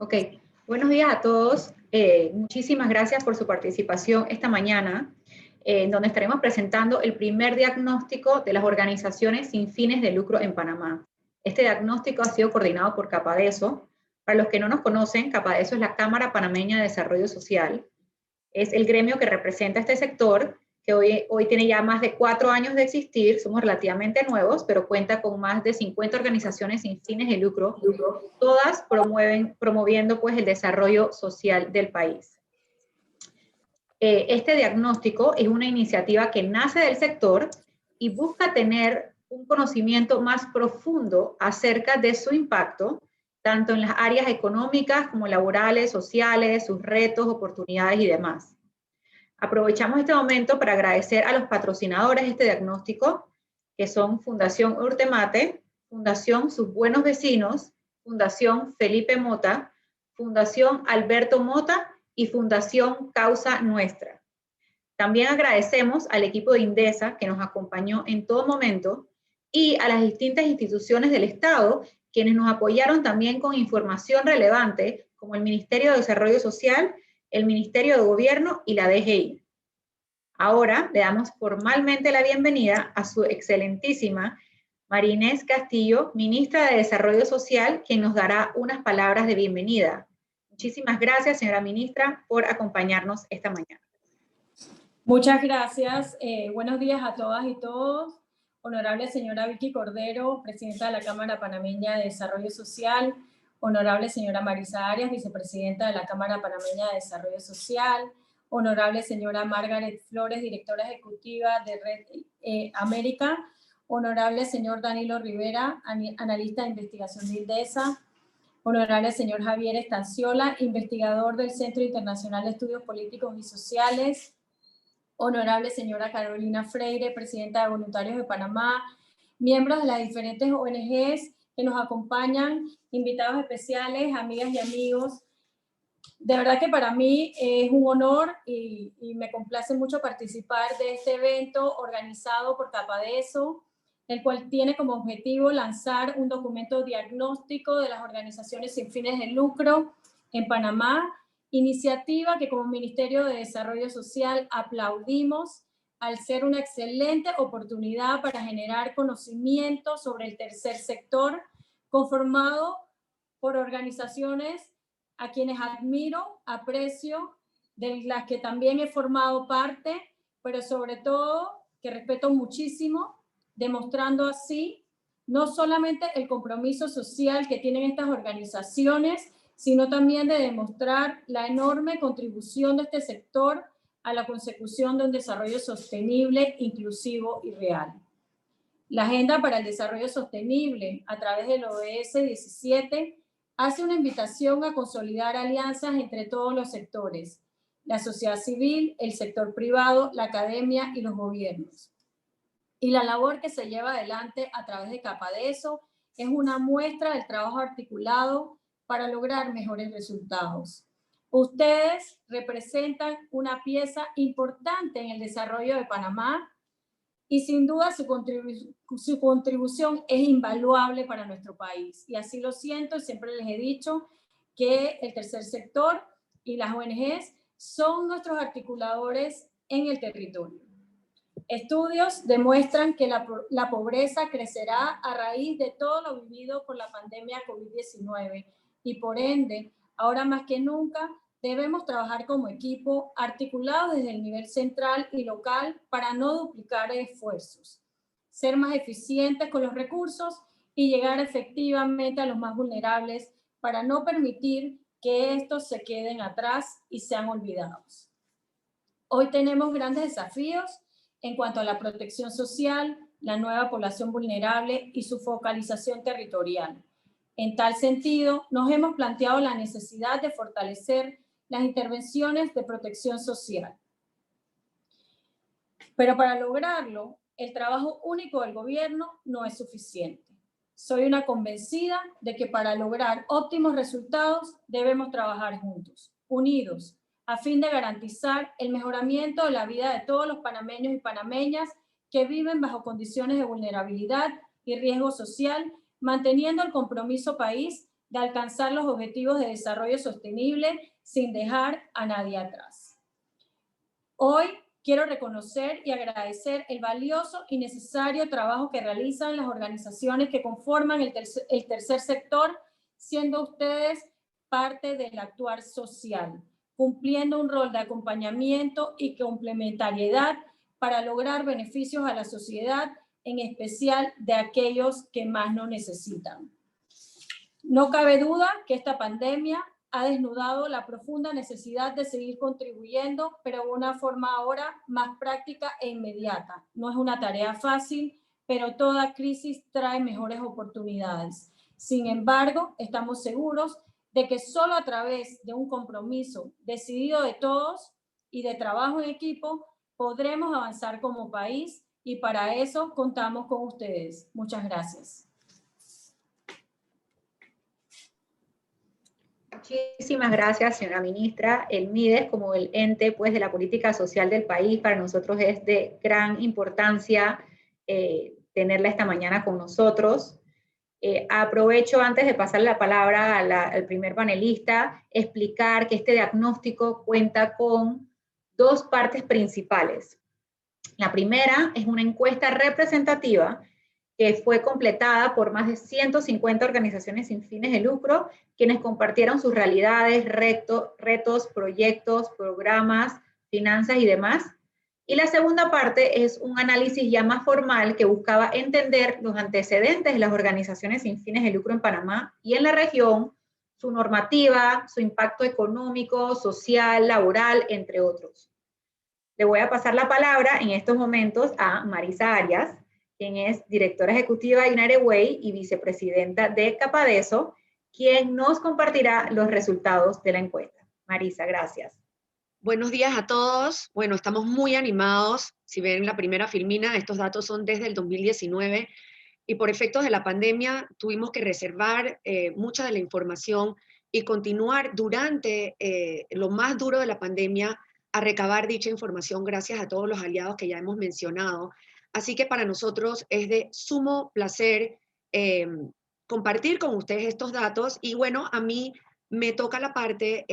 Ok, buenos días a todos. Muchísimas gracias por su participación esta mañana, en donde estaremos presentando el primer diagnóstico de las organizaciones sin fines de lucro en Panamá. Este diagnóstico ha sido coordinado por Capadeso. Para los que no nos conocen, Capadeso es la Cámara Panameña de Desarrollo Social. Es el gremio que representa este sector, que hoy tiene ya más de 4 años de existir. Somos relativamente nuevos, pero cuenta con más de 50 organizaciones sin fines de lucro, todas promoviendo pues el desarrollo social del país. Este diagnóstico es una iniciativa que nace del sector y busca tener un conocimiento más profundo acerca de su impacto, tanto en las áreas económicas como laborales, sociales, sus retos, oportunidades y demás. Aprovechamos este momento para agradecer a los patrocinadores de este diagnóstico, que son Fundación Urtemate, Fundación Sus Buenos Vecinos, Fundación Felipe Mota, Fundación Alberto Mota y Fundación Causa Nuestra. También agradecemos al equipo de INDESA que nos acompañó en todo momento y a las distintas instituciones del Estado quienes nos apoyaron también con información relevante como el Ministerio de Desarrollo Social, el Ministerio de Gobierno y la DGI. Ahora le damos formalmente la bienvenida a su excelentísima María Inés Castillo, Ministra de Desarrollo Social, quien nos dará unas palabras de bienvenida. Muchísimas gracias, señora Ministra, por acompañarnos esta mañana. Muchas gracias. Buenos días a todas y todos. Honorable señora Vicky Cordero, Presidenta de la Cámara Panameña de Desarrollo Social. Honorable señora Marisa Arias, Vicepresidenta de la Cámara Panameña de Desarrollo Social. Honorable señora Margaret Flores, Directora Ejecutiva de Red América. Honorable señor Danilo Rivera, Analista de Investigación de INDESA. Honorable señor Javier Estanciola, investigador del Centro Internacional de Estudios Políticos y Sociales. Honorable señora Carolina Freire, Presidenta de Voluntarios de Panamá, miembros de las diferentes ONGs que nos acompañan, invitados especiales, amigas y amigos. De verdad que para mí es un honor y me complace mucho participar de este evento organizado por Capadeso, el cual tiene como objetivo lanzar un documento diagnóstico de las organizaciones sin fines de lucro en Panamá, iniciativa que como Ministerio de Desarrollo Social aplaudimos al ser una excelente oportunidad para generar conocimiento sobre el tercer sector, conformado por organizaciones a quienes admiro, aprecio, de las que también he formado parte, pero sobre todo que respeto muchísimo, demostrando así no solamente el compromiso social que tienen estas organizaciones, sino también de demostrar la enorme contribución de este sector a la consecución de un desarrollo sostenible, inclusivo y real. La Agenda para el Desarrollo Sostenible, a través del ODS 17, hace una invitación a consolidar alianzas entre todos los sectores, la sociedad civil, el sector privado, la academia y los gobiernos. Y la labor que se lleva adelante a través de Capadeso es una muestra del trabajo articulado para lograr mejores resultados. Ustedes representan una pieza importante en el desarrollo de Panamá y sin duda su contribución es invaluable para nuestro país. Y así lo siento, siempre les he dicho que el tercer sector y las ONGs son nuestros articuladores en el territorio. Estudios demuestran que la pobreza crecerá a raíz de todo lo vivido por la pandemia COVID-19 y por ende, ahora más que nunca, debemos trabajar como equipo, articulados desde el nivel central y local para no duplicar esfuerzos, ser más eficientes con los recursos y llegar efectivamente a los más vulnerables para no permitir que estos se queden atrás y sean olvidados. Hoy tenemos grandes desafíos en cuanto a la protección social, la nueva población vulnerable y su focalización territorial. En tal sentido, nos hemos planteado la necesidad de fortalecer las intervenciones de protección social. Pero para lograrlo, el trabajo único del gobierno no es suficiente. Soy una convencida de que para lograr óptimos resultados debemos trabajar juntos, unidos, a fin de garantizar el mejoramiento de la vida de todos los panameños y panameñas que viven bajo condiciones de vulnerabilidad y riesgo social, manteniendo el compromiso país de alcanzar los objetivos de desarrollo sostenible sin dejar a nadie atrás. Hoy quiero reconocer y agradecer el valioso y necesario trabajo que realizan las organizaciones que conforman el tercer sector, siendo ustedes parte del actuar social, cumpliendo un rol de acompañamiento y complementariedad para lograr beneficios a la sociedad, en especial de aquellos que más lo necesitan. No cabe duda que esta pandemia ha desnudado la profunda necesidad de seguir contribuyendo, pero de una forma ahora más práctica e inmediata. No es una tarea fácil, pero toda crisis trae mejores oportunidades. Sin embargo, estamos seguros de que solo a través de un compromiso decidido de todos y de trabajo en equipo podremos avanzar como país, y para eso contamos con ustedes. Muchas gracias. Muchísimas gracias, señora ministra. El MIDES, como el ente pues, de la política social del país, para nosotros es de gran importancia tenerla esta mañana con nosotros. Aprovecho, antes de pasarle la palabra al primer panelista, explicar que este diagnóstico cuenta con dos partes principales. La primera es una encuesta representativa que fue completada por más de 150 organizaciones sin fines de lucro, quienes compartieron sus realidades, retos, proyectos, programas, finanzas y demás. Y la segunda parte es un análisis ya más formal que buscaba entender los antecedentes de las organizaciones sin fines de lucro en Panamá y en la región, su normativa, su impacto económico, social, laboral, entre otros. Le voy a pasar la palabra en estos momentos a Marisa Arias, quien es directora ejecutiva de United Way y vicepresidenta de Capadeso, quien nos compartirá los resultados de la encuesta. Marisa, gracias. Buenos días a todos. Bueno, estamos muy animados. Si ven la primera filmina, estos datos son desde el 2019 y por efectos de la pandemia tuvimos que reservar mucha de la información y continuar durante lo más duro de la pandemia a recabar dicha información gracias a todos los aliados que ya hemos mencionado. Así que para nosotros es de sumo placer compartir con ustedes estos datos y bueno, a mí me toca la parte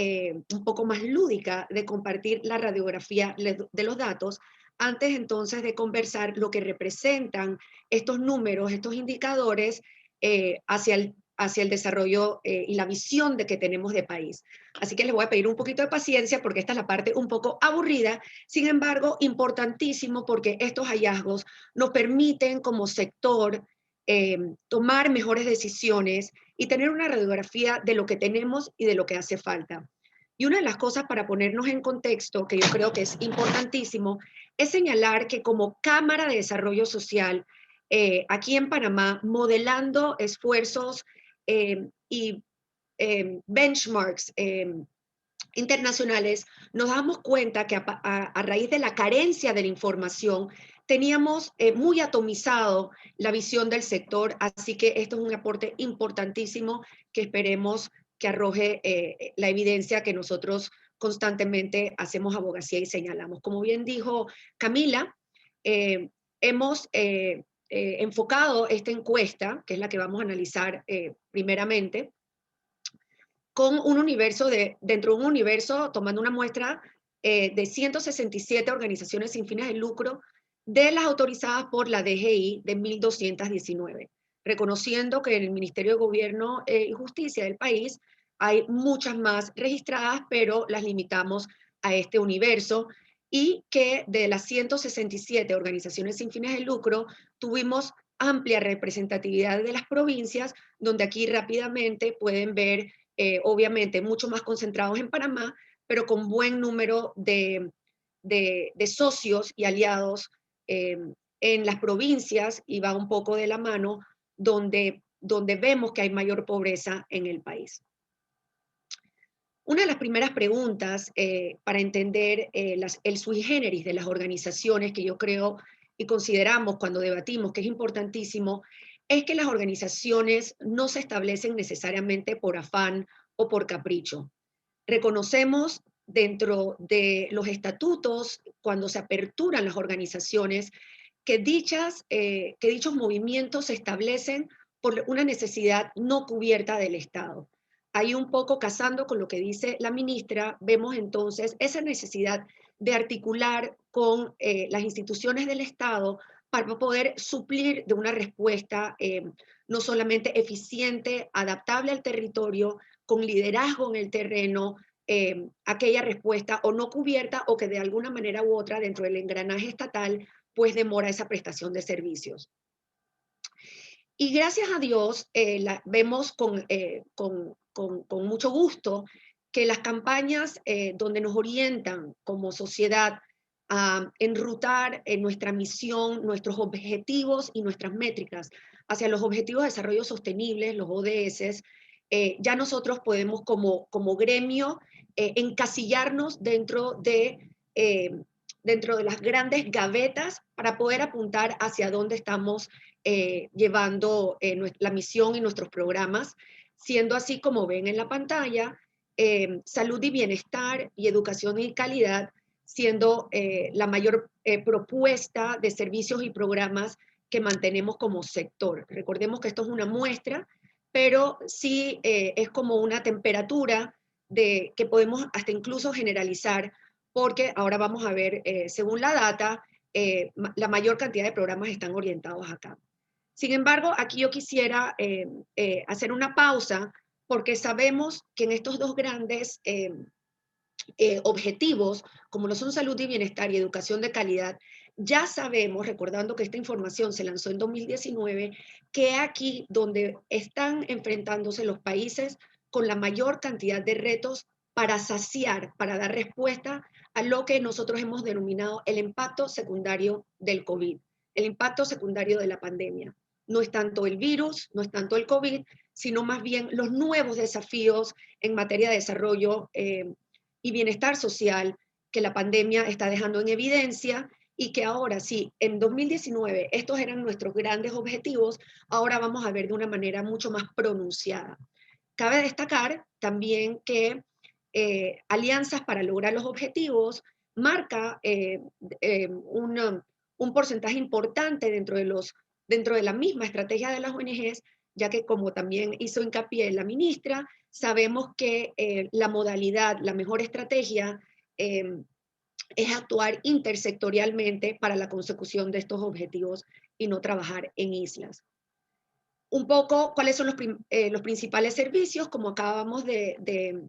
un poco más lúdica de compartir la radiografía de los datos antes entonces de conversar lo que representan estos números, estos indicadores hacia el desarrollo y la visión de que tenemos de país. Así que les voy a pedir un poquito de paciencia porque esta es la parte un poco aburrida, sin embargo, importantísimo porque estos hallazgos nos permiten como sector tomar mejores decisiones y tener una radiografía de lo que tenemos y de lo que hace falta. Y una de las cosas para ponernos en contexto, que yo creo que es importantísimo, es señalar que como Cámara de Desarrollo Social, aquí en Panamá, modelando esfuerzos y benchmarks internacionales, nos damos cuenta que a raíz de la carencia de la información, teníamos muy atomizado la visión del sector, así que esto es un aporte importantísimo que esperemos que arroje la evidencia que nosotros constantemente hacemos abogacía y señalamos. Como bien dijo Camila, hemos enfocado esta encuesta, que es la que vamos a analizar primeramente, con un universo dentro de un universo, tomando una muestra de 167 organizaciones sin fines de lucro, de las autorizadas por la DGI de 1.219, reconociendo que en el Ministerio de Gobierno y Justicia del país hay muchas más registradas, pero las limitamos a este universo, y que de las 167 organizaciones sin fines de lucro tuvimos amplia representatividad de las provincias, donde aquí rápidamente pueden ver obviamente mucho más concentrados en Panamá, pero con buen número de socios y aliados en las provincias, y va un poco de la mano, donde vemos que hay mayor pobreza en el país. Una de las primeras preguntas para entender el sui generis de las organizaciones, que yo creo y consideramos cuando debatimos que es importantísimo, es que las organizaciones no se establecen necesariamente por afán o por capricho. Reconocemos dentro de los estatutos, cuando se aperturan las organizaciones, que dichos movimientos se establecen por una necesidad no cubierta del Estado. Ahí un poco casando con lo que dice la ministra, vemos entonces esa necesidad de articular con las instituciones del Estado para poder suplir de una respuesta no solamente eficiente, adaptable al territorio, con liderazgo en el terreno, aquella respuesta o no cubierta o que de alguna manera u otra dentro del engranaje estatal pues demora esa prestación de servicios. Y gracias a Dios vemos con mucho gusto que las campañas donde nos orientan como sociedad a enrutar nuestra misión, nuestros objetivos y nuestras métricas hacia los Objetivos de Desarrollo Sostenible, los ODS, ya nosotros podemos como gremio encasillarnos dentro de las grandes gavetas para poder apuntar hacia dónde estamos llevando la misión y nuestros programas, siendo así como ven en la pantalla, salud y bienestar y educación y calidad, siendo la mayor propuesta de servicios y programas que mantenemos como sector. Recordemos que esto es una muestra, pero sí es como una temperatura que podemos hasta incluso generalizar, porque ahora vamos a ver, según la data, la mayor cantidad de programas están orientados acá. Sin embargo, aquí yo quisiera hacer una pausa porque sabemos que en estos dos grandes objetivos, como lo son salud y bienestar y educación de calidad, ya sabemos, recordando que esta información se lanzó en 2019, que aquí donde están enfrentándose los países con la mayor cantidad de retos para saciar, para dar respuesta a lo que nosotros hemos denominado el impacto secundario del COVID, el impacto secundario de la pandemia. No es tanto el virus, no es tanto el COVID, sino más bien los nuevos desafíos en materia de desarrollo y bienestar social que la pandemia está dejando en evidencia y que ahora sí, en 2019 estos eran nuestros grandes objetivos, ahora vamos a ver de una manera mucho más pronunciada. Cabe destacar también que Alianzas para lograr los objetivos marca un porcentaje importante dentro de la misma estrategia de las ONGs, ya que como también hizo hincapié la ministra, sabemos que la modalidad, la mejor estrategia es actuar intersectorialmente para la consecución de estos objetivos y no trabajar en islas. Un poco, ¿cuáles son los principales servicios? Como acabamos de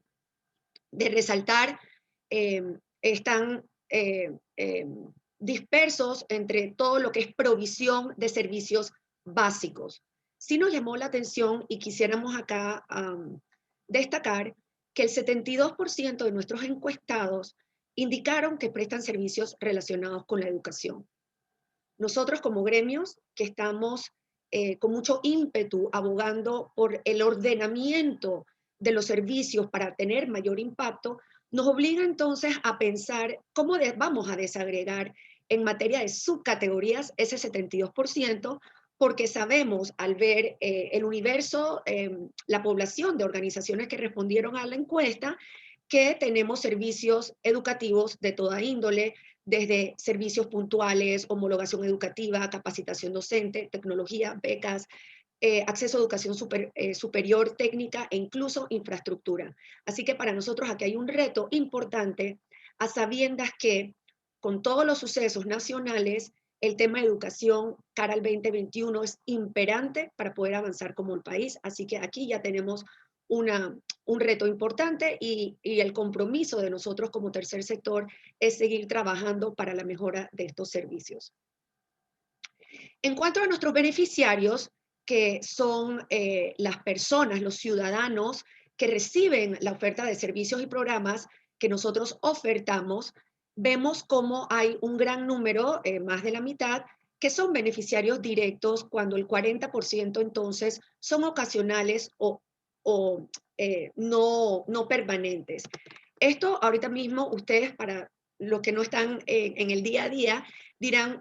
resaltar, están dispersos entre todo lo que es provisión de servicios básicos. Sí nos llamó la atención y quisiéramos acá destacar que el 72% de nuestros encuestados indicaron que prestan servicios relacionados con la educación. Nosotros como gremios que estamos con mucho ímpetu abogando por el ordenamiento de los servicios para tener mayor impacto, nos obliga entonces a pensar cómo vamos a desagregar en materia de subcategorías ese 72%, porque sabemos al ver el universo, la población de organizaciones que respondieron a la encuesta, que tenemos servicios educativos de toda índole, desde servicios puntuales, homologación educativa, capacitación docente, tecnología, becas, acceso a educación superior, técnica e incluso infraestructura. Así que para nosotros aquí hay un reto importante, a sabiendas que con todos los sucesos nacionales, el tema de educación cara al 2021 es imperante para poder avanzar como el país. Así que aquí ya tenemos un reto importante y el compromiso de nosotros como tercer sector es seguir trabajando para la mejora de estos servicios. En cuanto a nuestros beneficiarios, que son las personas, los ciudadanos que reciben la oferta de servicios y programas que nosotros ofertamos, vemos cómo hay un gran número, más de la mitad, que son beneficiarios directos, cuando el 40% entonces son ocasionales o no permanentes. Esto ahorita mismo ustedes, para los que no están en el día a día, dirán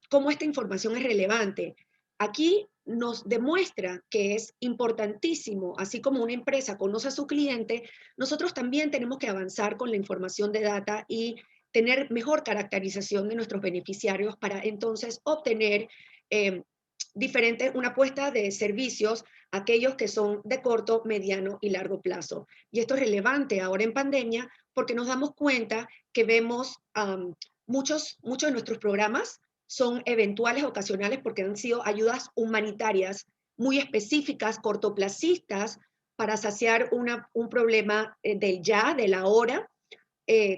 cómo esta información es relevante. Aquí nos demuestra que es importantísimo, así como una empresa conoce a su cliente, nosotros también tenemos que avanzar con la información de data y tener mejor caracterización de nuestros beneficiarios para entonces obtener una apuesta de servicios, aquellos que son de corto, mediano y largo plazo. Y esto es relevante ahora en pandemia porque nos damos cuenta que vemos muchos de nuestros programas son eventuales, ocasionales, porque han sido ayudas humanitarias muy específicas, cortoplacistas, para saciar un problema del ya, del ahora,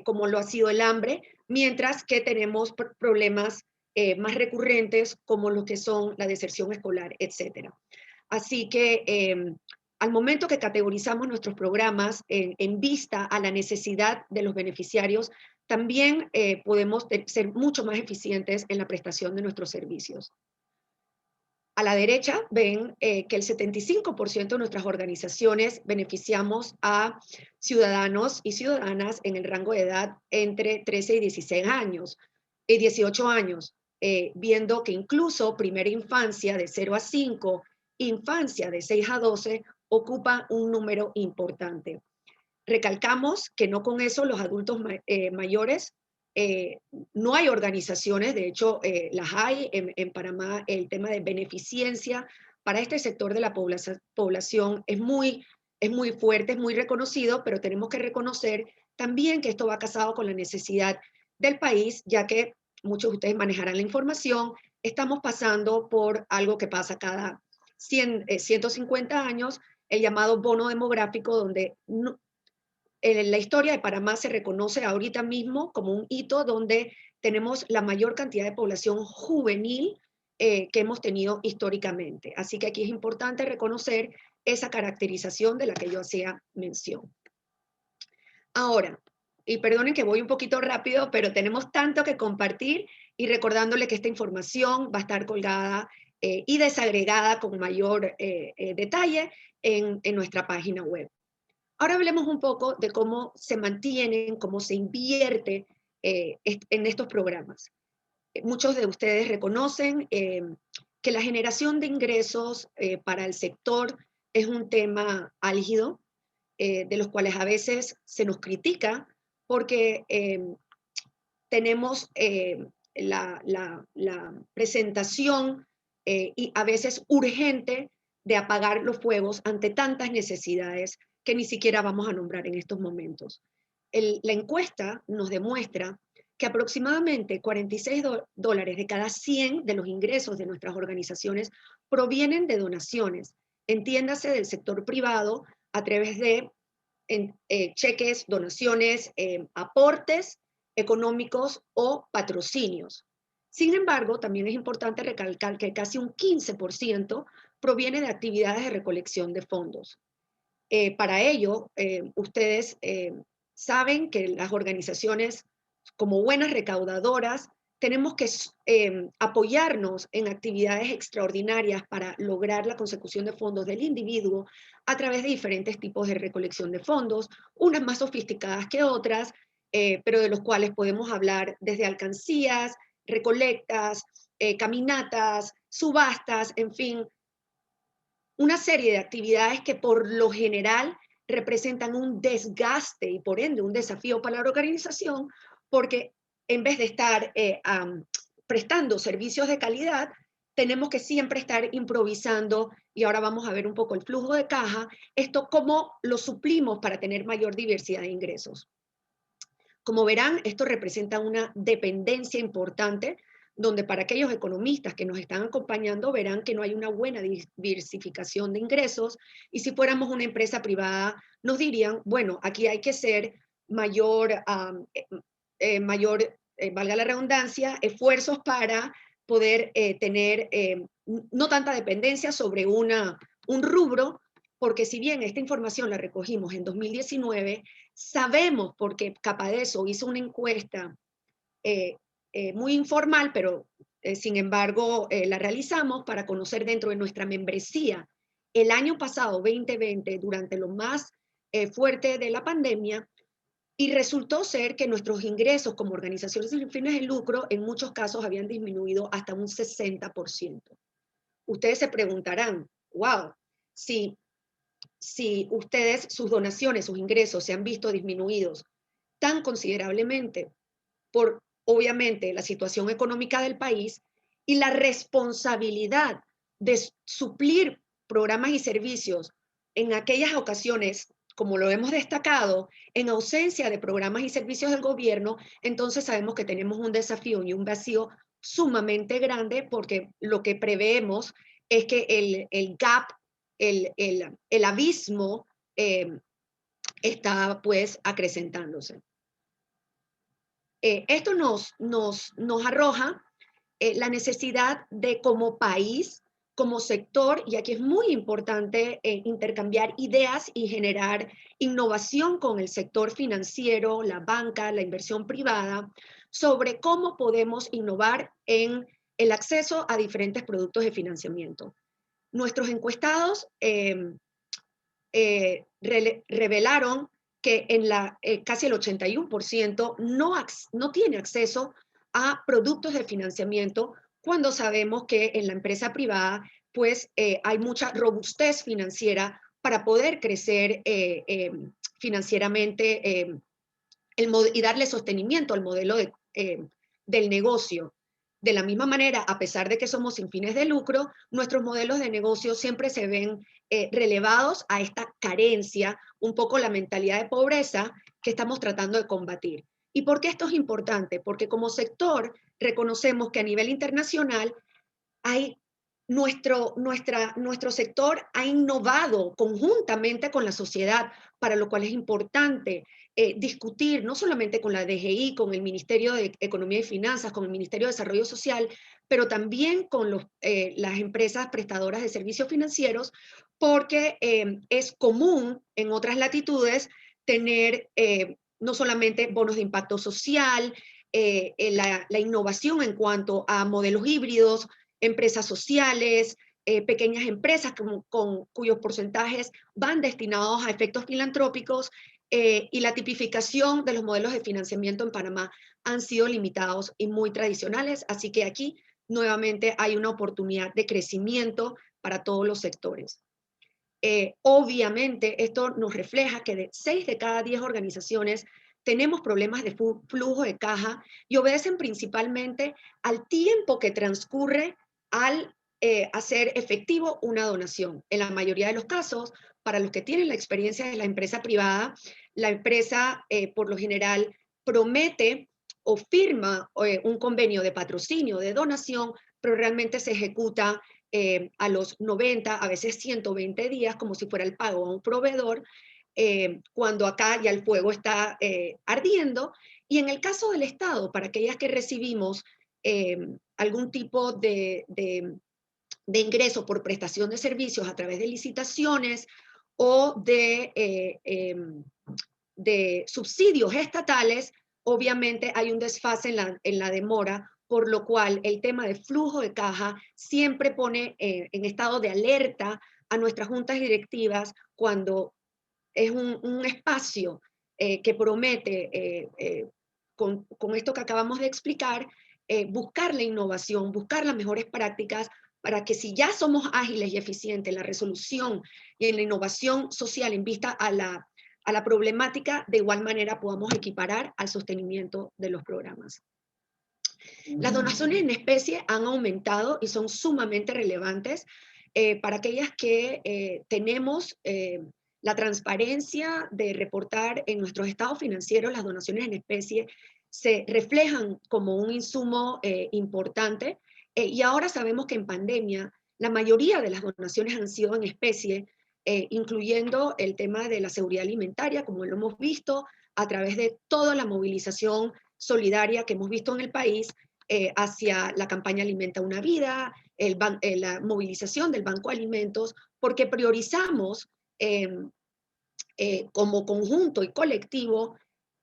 como lo ha sido el hambre, mientras que tenemos problemas más recurrentes como lo que son la deserción escolar, etc. Así que al momento que categorizamos nuestros programas en vista a la necesidad de los beneficiarios, también podemos ser mucho más eficientes en la prestación de nuestros servicios. A la derecha ven que el 75% de nuestras organizaciones beneficiamos a ciudadanos y ciudadanas en el rango de edad entre 13 y 16 años, 18 años, viendo que incluso primera infancia de 0 a 5, infancia de 6 a 12, ocupa un número importante. Recalcamos que no con eso los adultos mayores, no hay organizaciones, de hecho las hay en Panamá. El tema de beneficencia para este sector de la población es muy fuerte, es muy reconocido, pero tenemos que reconocer también que esto va casado con la necesidad del país, ya que muchos de ustedes manejarán la información. Estamos pasando por algo que pasa cada 150 años, el llamado bono demográfico, donde en la historia de Panamá se reconoce ahorita mismo como un hito donde tenemos la mayor cantidad de población juvenil que hemos tenido históricamente. Así que aquí es importante reconocer esa caracterización de la que yo hacía mención. Ahora, y perdonen que voy un poquito rápido, pero tenemos tanto que compartir, y recordándole que esta información va a estar colgada y desagregada con mayor detalle en nuestra página web. Ahora hablemos un poco de cómo se mantienen, cómo se invierte en estos programas. Muchos de ustedes reconocen que la generación de ingresos para el sector es un tema álgido, de los cuales a veces se nos critica porque tenemos la presentación y a veces urgente de apagar los fuegos ante tantas necesidades que ni siquiera vamos a nombrar en estos momentos. La encuesta nos demuestra que aproximadamente $46 de cada 100 de los ingresos de nuestras organizaciones provienen de donaciones, entiéndase del sector privado, a través de cheques, donaciones, aportes económicos o patrocinios. Sin embargo, también es importante recalcar que casi un 15% proviene de actividades de recolección de fondos. Para ello, ustedes saben que las organizaciones, como buenas recaudadoras, tenemos que apoyarnos en actividades extraordinarias para lograr la consecución de fondos del individuo a través de diferentes tipos de recolección de fondos, unas más sofisticadas que otras, pero de los cuales podemos hablar desde alcancías, recolectas, caminatas, subastas, en fin, una serie de actividades que por lo general representan un desgaste y por ende un desafío para la organización, porque en vez de estar prestando servicios de calidad, tenemos que siempre estar improvisando, y ahora vamos a ver un poco el flujo de caja, esto cómo lo suplimos para tener mayor diversidad de ingresos. Como verán, esto representa una dependencia importante, donde para aquellos economistas que nos están acompañando verán que no hay una buena diversificación de ingresos, y si fuéramos una empresa privada nos dirían, bueno, aquí hay que ser mayor, valga la redundancia, esfuerzos para poder tener no tanta dependencia sobre un rubro, porque si bien esta información la recogimos en 2019, sabemos, porque Capadeso hizo una encuesta muy informal, pero sin embargo la realizamos para conocer dentro de nuestra membresía el año pasado, 2020, durante lo más fuerte de la pandemia, y resultó ser que nuestros ingresos como organizaciones sin fines de lucro en muchos casos habían disminuido hasta un 60%. Ustedes se preguntarán, wow, si ustedes, sus donaciones, sus ingresos se han visto disminuidos tan considerablemente por, obviamente, la situación económica del país y la responsabilidad de suplir programas y servicios en aquellas ocasiones, como lo hemos destacado, en ausencia de programas y servicios del gobierno, entonces sabemos que tenemos un desafío y un vacío sumamente grande, porque lo que preveemos es que el gap, el abismo está pues acrecentándose. Esto nos arroja la necesidad de, como país, como sector, y aquí es muy importante intercambiar ideas y generar innovación con el sector financiero, la banca, la inversión privada, sobre cómo podemos innovar en el acceso a diferentes productos de financiamiento. Nuestros encuestados revelaron que en casi el 81% no tiene acceso a productos de financiamiento, cuando sabemos que en la empresa privada pues hay mucha robustez financiera para poder crecer financieramente y darle sostenimiento al modelo del negocio. De la misma manera, a pesar de que somos sin fines de lucro, nuestros modelos de negocio siempre se ven relevados a esta carencia, un poco la mentalidad de pobreza que estamos tratando de combatir. ¿Y por qué esto es importante? Porque como sector reconocemos que a nivel internacional nuestro sector ha innovado conjuntamente con la sociedad, para lo cual es importante discutir no solamente con la DGI, con el Ministerio de Economía y Finanzas, con el Ministerio de Desarrollo Social, pero también con las empresas prestadoras de servicios financieros, porque es común en otras latitudes tener no solamente bonos de impacto social, la innovación en cuanto a modelos híbridos, empresas sociales, pequeñas empresas cuyos porcentajes van destinados a efectos filantrópicos, y la tipificación de los modelos de financiamiento en Panamá han sido limitados y muy tradicionales, así que aquí nuevamente hay una oportunidad de crecimiento para todos los sectores. Obviamente esto nos refleja que de 6 de cada 10 organizaciones tenemos problemas de flujo de caja, y obedecen principalmente al tiempo que transcurre al hacer efectivo una donación. En la mayoría de los casos, para los que tienen la experiencia de la empresa privada, la empresa por lo general promete o firma un convenio de patrocinio, de donación, pero realmente se ejecuta a los 90, a veces 120 días, como si fuera el pago a un proveedor, cuando acá ya el fuego está ardiendo. Y en el caso del Estado, para aquellas que recibimos algún tipo de ingreso por prestación de servicios a través de licitaciones o de subsidios estatales, obviamente hay un desfase en la demora, por lo cual el tema de flujo de caja siempre pone en estado de alerta a nuestras juntas directivas, cuando es un espacio que promete, con esto que acabamos de explicar, buscar la innovación, buscar las mejores prácticas, para que, si ya somos ágiles y eficientes en la resolución y en la innovación social en vista a la problemática, de igual manera podamos equiparar al sostenimiento de los programas. Las donaciones en especie han aumentado y son sumamente relevantes para aquellas que tenemos la transparencia de reportar en nuestros estados financieros. Las donaciones en especie se reflejan como un insumo importante, y ahora sabemos que en pandemia la mayoría de las donaciones han sido en especie, incluyendo el tema de la seguridad alimentaria, como lo hemos visto a través de toda la movilización solidaria que hemos visto en el país hacia la campaña Alimenta una Vida, la movilización del Banco de Alimentos, porque priorizamos como conjunto y colectivo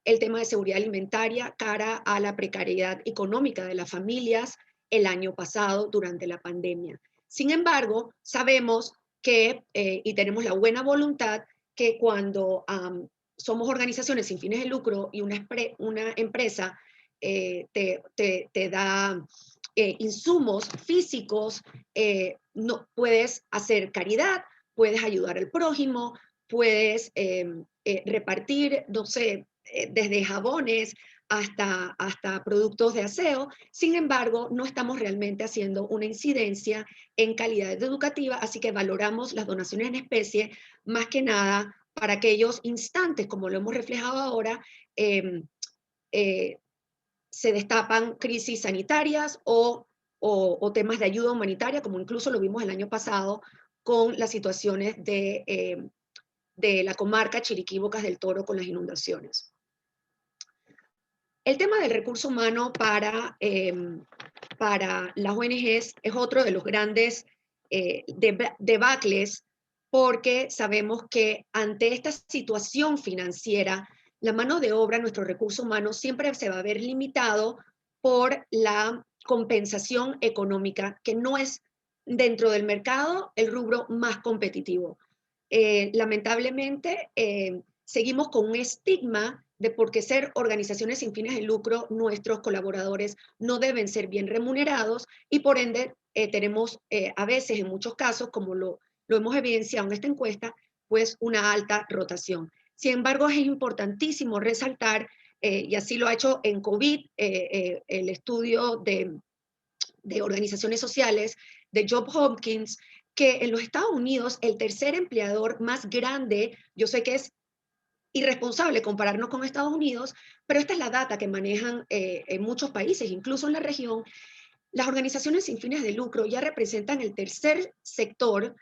el tema de seguridad alimentaria cara a la precariedad económica de las familias el año pasado durante la pandemia. Sin embargo, sabemos que, y tenemos la buena voluntad, que cuando somos organizaciones sin fines de lucro y una empresa te da insumos físicos, no, puedes hacer caridad, puedes ayudar al prójimo, puedes repartir, no sé, desde jabones hasta productos de aseo. Sin embargo, no estamos realmente haciendo una incidencia en calidad educativa, así que valoramos las donaciones en especie más que nada para aquellos instantes, como lo hemos reflejado ahora, se destapan crisis sanitarias o temas de ayuda humanitaria, como incluso lo vimos el año pasado con las situaciones de la comarca Chiriquí, Bocas del Toro con las inundaciones. El tema del recurso humano para las ONGs es otro de los grandes debacles, porque sabemos que ante esta situación financiera, la mano de obra, nuestro recurso humano, siempre se va a ver limitado por la compensación económica, que no es dentro del mercado el rubro más competitivo. Lamentablemente, seguimos con un estigma de por qué ser organizaciones sin fines de lucro, nuestros colaboradores no deben ser bien remunerados y por ende tenemos a veces, en muchos casos, como lo hemos evidenciado en esta encuesta, pues una alta rotación. Sin embargo, es importantísimo resaltar, y así lo ha hecho en COVID, el estudio de organizaciones sociales de Johns Hopkins, que en los Estados Unidos el tercer empleador más grande, yo sé que es irresponsable compararnos con Estados Unidos, pero esta es la data que manejan en muchos países, incluso en la región. Las organizaciones sin fines de lucro ya representan el tercer sector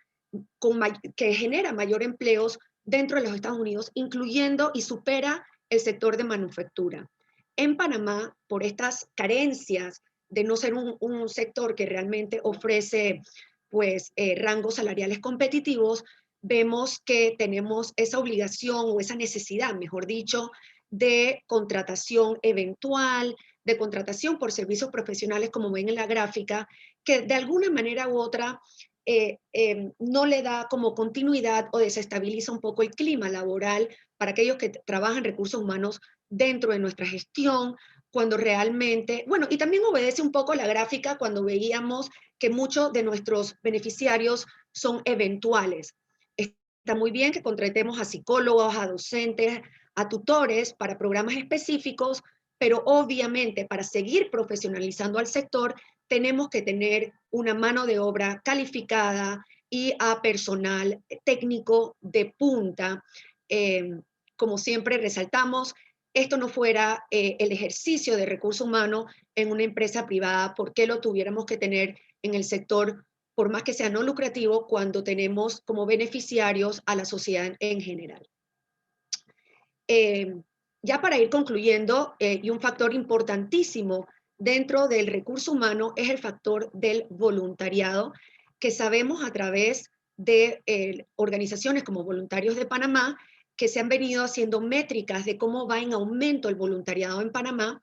que genera mayor empleos dentro de los Estados Unidos, incluyendo y supera el sector de manufactura. En Panamá, por estas carencias de no ser un sector que realmente ofrece pues, rangos salariales competitivos, vemos que tenemos esa obligación o esa necesidad, mejor dicho, de contratación eventual, de contratación por servicios profesionales, como ven en la gráfica, que de alguna manera u otra no le da como continuidad o desestabiliza un poco el clima laboral para aquellos que trabajan recursos humanos dentro de nuestra gestión, cuando realmente, bueno, y también obedece un poco la gráfica cuando veíamos que muchos de nuestros beneficiarios son eventuales. Está muy bien que contratemos a psicólogos, a docentes, a tutores para programas específicos, pero obviamente para seguir profesionalizando al sector tenemos que tener una mano de obra calificada y a personal técnico de punta. Como siempre resaltamos, esto no fuera el ejercicio de recurso humano en una empresa privada, ¿por qué lo tuviéramos que tener en el sector, por más que sea no lucrativo, cuando tenemos como beneficiarios a la sociedad en general? Ya para ir concluyendo, y un factor importantísimo dentro del recurso humano es el factor del voluntariado, que sabemos a través de organizaciones como Voluntarios de Panamá, que se han venido haciendo métricas de cómo va en aumento el voluntariado en Panamá,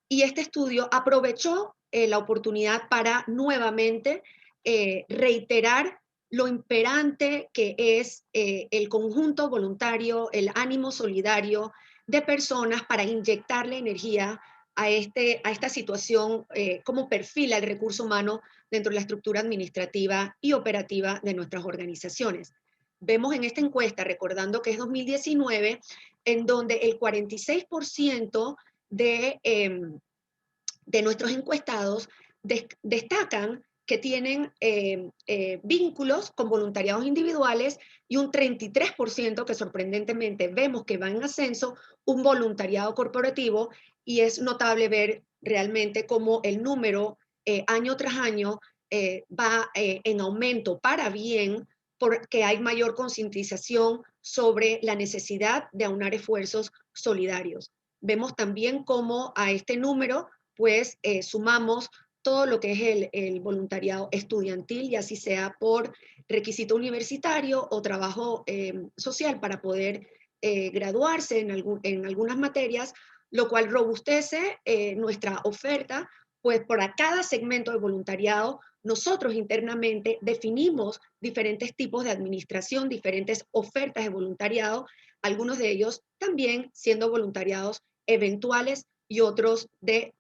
y este estudio aprovechó la oportunidad para nuevamente reiterar lo imperante que es el conjunto voluntario, el ánimo solidario de personas para inyectarle energía a esta situación, cómo perfila el recurso humano dentro de la estructura administrativa y operativa de nuestras organizaciones. Vemos en esta encuesta, recordando que es 2019, en donde el 46% de nuestros encuestados destacan que tienen vínculos con voluntariados individuales y un 33% que sorprendentemente vemos que va en ascenso, un voluntariado corporativo, y es notable ver realmente cómo el número año tras año va en aumento para bien, porque hay mayor concientización sobre la necesidad de aunar esfuerzos solidarios. Vemos también cómo a este número pues sumamos todo lo que es el voluntariado estudiantil, y así sea por requisito universitario o trabajo social para poder graduarse en algunas materias, lo cual robustece nuestra oferta, pues para cada segmento de voluntariado nosotros internamente definimos diferentes tipos de administración, diferentes ofertas de voluntariado, algunos de ellos también siendo voluntariados eventuales y otros de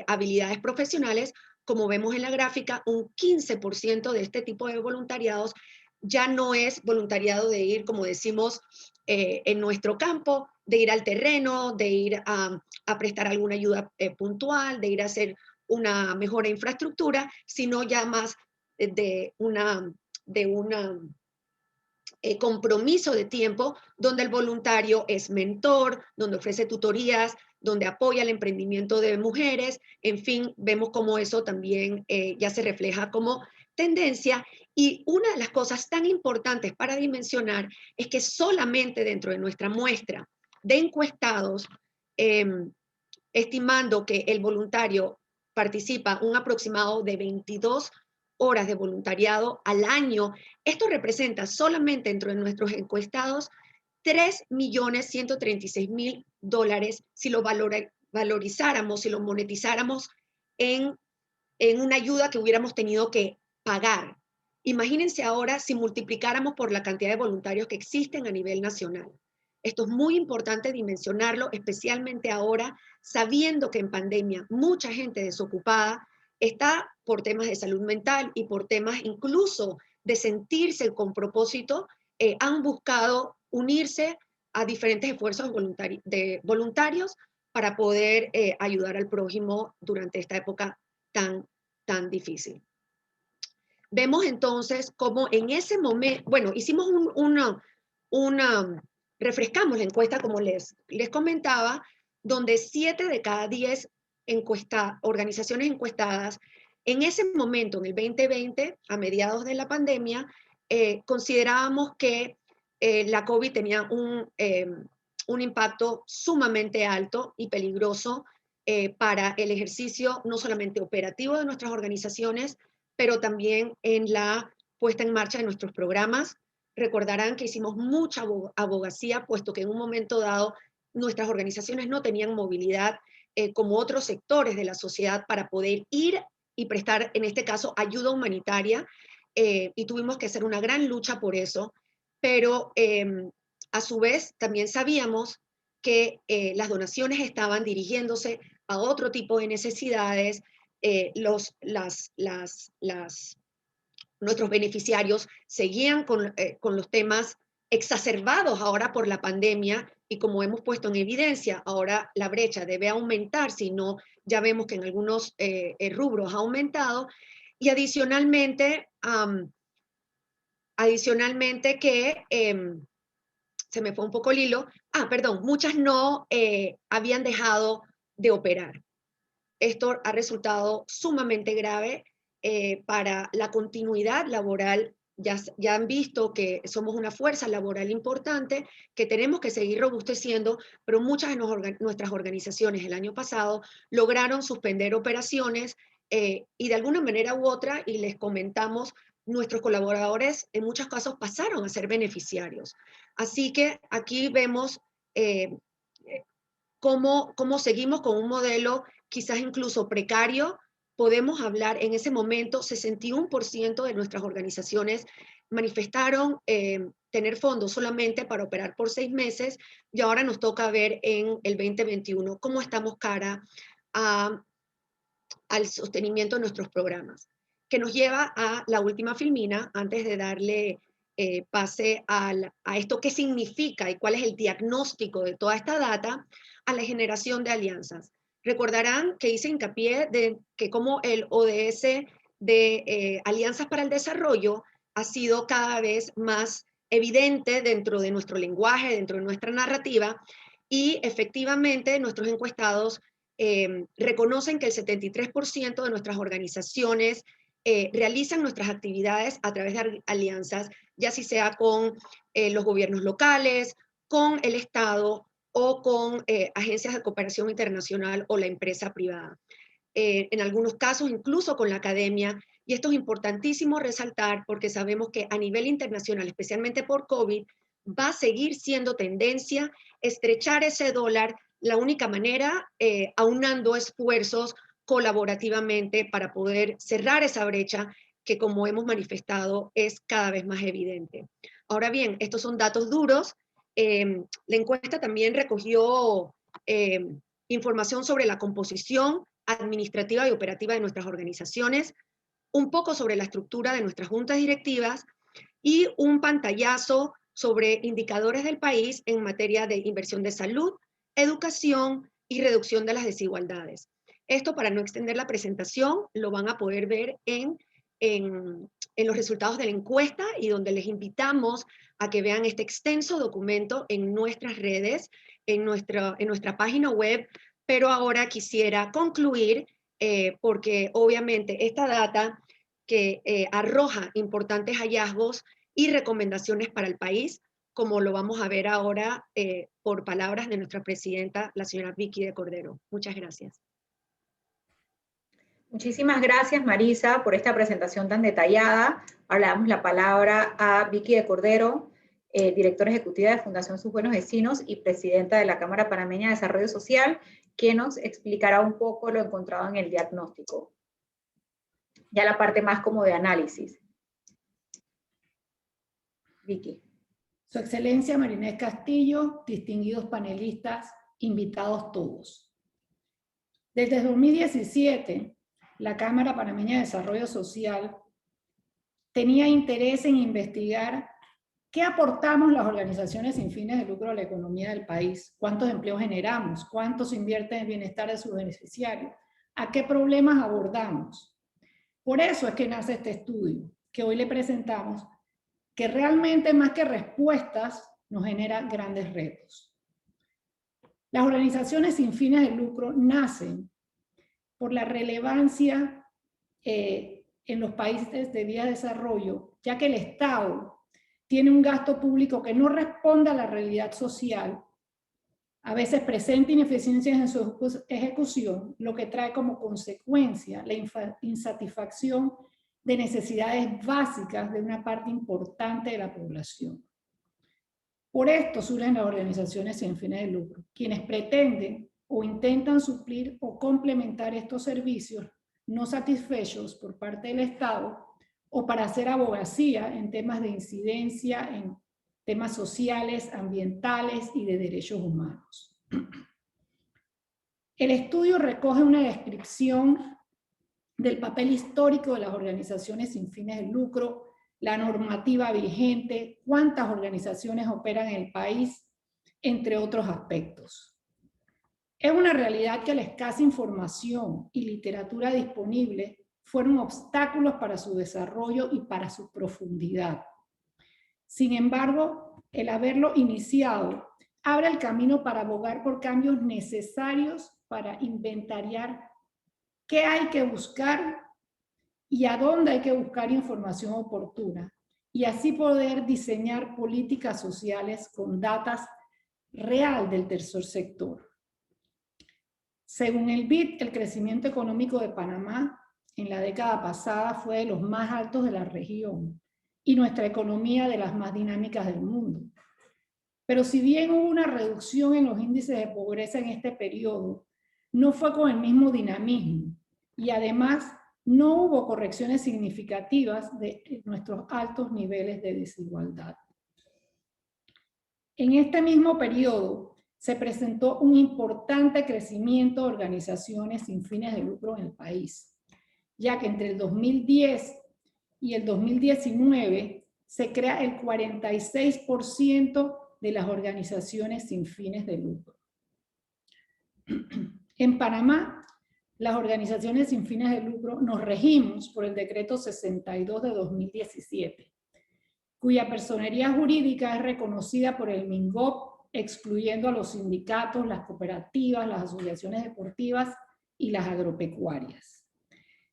habilidades profesionales. Como vemos en la gráfica, un 15% de este tipo de voluntariados ya no es voluntariado de ir, como decimos en nuestro campo, de ir al terreno, de ir a prestar alguna ayuda puntual, de ir a hacer una mejora de infraestructura, sino ya más de una compromiso de tiempo donde el voluntario es mentor, donde ofrece tutorías, donde apoya el emprendimiento de mujeres. En fin, vemos cómo eso también ya se refleja como tendencia. Y una de las cosas tan importantes para dimensionar es que solamente dentro de nuestra muestra de encuestados, estimando que el voluntario participa un aproximado de 22 horas de voluntariado al año, esto representa solamente dentro de nuestros encuestados $3.136.000 si lo valorizáramos, si lo monetizáramos en una ayuda que hubiéramos tenido que pagar. Imagínense ahora si multiplicáramos por la cantidad de voluntarios que existen a nivel nacional. Esto es muy importante dimensionarlo, especialmente ahora, sabiendo que en pandemia mucha gente desocupada está por temas de salud mental y por temas incluso de sentirse con propósito, han buscado unirse a diferentes esfuerzos de voluntarios para poder ayudar al prójimo durante esta época tan difícil. Vemos entonces cómo en ese momento, bueno, hicimos refrescamos la encuesta como les comentaba, donde 7 de cada 10 organizaciones encuestadas en ese momento, en el 2020, a mediados de la pandemia, considerábamos que la COVID tenía un impacto sumamente alto y peligroso para el ejercicio no solamente operativo de nuestras organizaciones, pero también en la puesta en marcha de nuestros programas. Recordarán que hicimos mucha abogacía, puesto que en un momento dado nuestras organizaciones no tenían movilidad como otros sectores de la sociedad para poder ir y prestar, en este caso, ayuda humanitaria, y tuvimos que hacer una gran lucha por eso, pero a su vez también sabíamos que las donaciones estaban dirigiéndose a otro tipo de necesidades. Nuestros beneficiarios seguían con los temas exacerbados ahora por la pandemia, y como hemos puesto en evidencia, ahora la brecha debe aumentar, si no, ya vemos que en algunos rubros ha aumentado, y adicionalmente que, se me fue un poco el hilo, perdón, muchas no habían dejado de operar. Esto ha resultado sumamente grave para la continuidad laboral. Ya han visto que somos una fuerza laboral importante, que tenemos que seguir robusteciendo, pero muchas de nuestras organizaciones el año pasado lograron suspender operaciones y de alguna manera u otra, y les comentamos, nuestros colaboradores en muchos casos pasaron a ser beneficiarios. Así que aquí vemos cómo seguimos con un modelo quizás incluso precario. Podemos hablar, en ese momento, 61% de nuestras organizaciones manifestaron tener fondos solamente para operar por 6 meses, y ahora nos toca ver en el 2021 cómo estamos cara al sostenimiento de nuestros programas, que nos lleva a la última filmina, antes de darle pase a esto qué significa y cuál es el diagnóstico de toda esta data, a la generación de alianzas. Recordarán que hice hincapié de que como el ODS de Alianzas para el Desarrollo ha sido cada vez más evidente dentro de nuestro lenguaje, dentro de nuestra narrativa, y efectivamente nuestros encuestados reconocen que el 73% de nuestras organizaciones realizan nuestras actividades a través de alianzas, ya si sea con los gobiernos locales, con el Estado o con agencias de cooperación internacional o la empresa privada. En algunos casos incluso con la academia, y esto es importantísimo resaltar porque sabemos que a nivel internacional, especialmente por COVID, va a seguir siendo tendencia estrechar ese dólar, la única manera, aunando esfuerzos colaborativamente para poder cerrar esa brecha que, como hemos manifestado, es cada vez más evidente. Ahora bien, estos son datos duros. La encuesta también recogió información sobre la composición administrativa y operativa de nuestras organizaciones, un poco sobre la estructura de nuestras juntas directivas y un pantallazo sobre indicadores del país en materia de inversión de salud, educación y reducción de las desigualdades. Esto, para no extender la presentación, lo van a poder ver en los resultados de la encuesta, y donde les invitamos a que vean este extenso documento en nuestras redes, en nuestra página web. Pero ahora quisiera concluir porque obviamente esta data que arroja importantes hallazgos y recomendaciones para el país, como lo vamos a ver ahora por palabras de nuestra presidenta, la señora Vicky de Cordero. Muchas gracias. Muchísimas gracias, Marisa, por esta presentación tan detallada. Ahora le damos la palabra a Vicky de Cordero, directora ejecutiva de Fundación Sus Buenos Vecinos y presidenta de la Cámara Panameña de Desarrollo Social, que nos explicará un poco lo encontrado en el diagnóstico. Ya la parte más como de análisis. Vicky. Su Excelencia Marinés Castillo, distinguidos panelistas, invitados todos. Desde 2017, la Cámara Panameña de Desarrollo Social tenía interés en investigar qué aportamos las organizaciones sin fines de lucro a la economía del país, cuántos empleos generamos, cuánto se invierte en el bienestar de sus beneficiarios, a qué problemas abordamos. Por eso es que nace este estudio que hoy le presentamos, que realmente más que respuestas nos genera grandes retos. Las organizaciones sin fines de lucro nacen por la relevancia en los países de vía de desarrollo, ya que el Estado tiene un gasto público que no responde a la realidad social, a veces presenta ineficiencias en su ejecución, lo que trae como consecuencia la insatisfacción de necesidades básicas de una parte importante de la población. Por esto surgen las organizaciones sin fines de lucro, quienes pretenden o intentan suplir o complementar estos servicios no satisfechos por parte del Estado, o para hacer abogacía en temas de incidencia en temas sociales, ambientales y de derechos humanos. El estudio recoge una descripción del papel histórico de las organizaciones sin fines de lucro, la normativa vigente, cuántas organizaciones operan en el país, entre otros aspectos. Es una realidad que la escasa información y literatura disponible fueron obstáculos para su desarrollo y para su profundidad. Sin embargo, el haberlo iniciado abre el camino para abogar por cambios necesarios para inventariar qué hay que buscar y a dónde hay que buscar información oportuna, y así poder diseñar políticas sociales con datos real del tercer sector. Según el BID, el crecimiento económico de Panamá en la década pasada fue de los más altos de la región y nuestra economía de las más dinámicas del mundo. Pero si bien hubo una reducción en los índices de pobreza en este periodo, no fue con el mismo dinamismo, y además no hubo correcciones significativas de nuestros altos niveles de desigualdad. En este mismo periodo se presentó un importante crecimiento de organizaciones sin fines de lucro en el país, ya que entre el 2010 y el 2019 se crea el 46% de las organizaciones sin fines de lucro. En Panamá, las organizaciones sin fines de lucro nos regimos por el Decreto 62 de 2017, cuya personería jurídica es reconocida por el MINGOP, excluyendo a los sindicatos, las cooperativas, las asociaciones deportivas y las agropecuarias.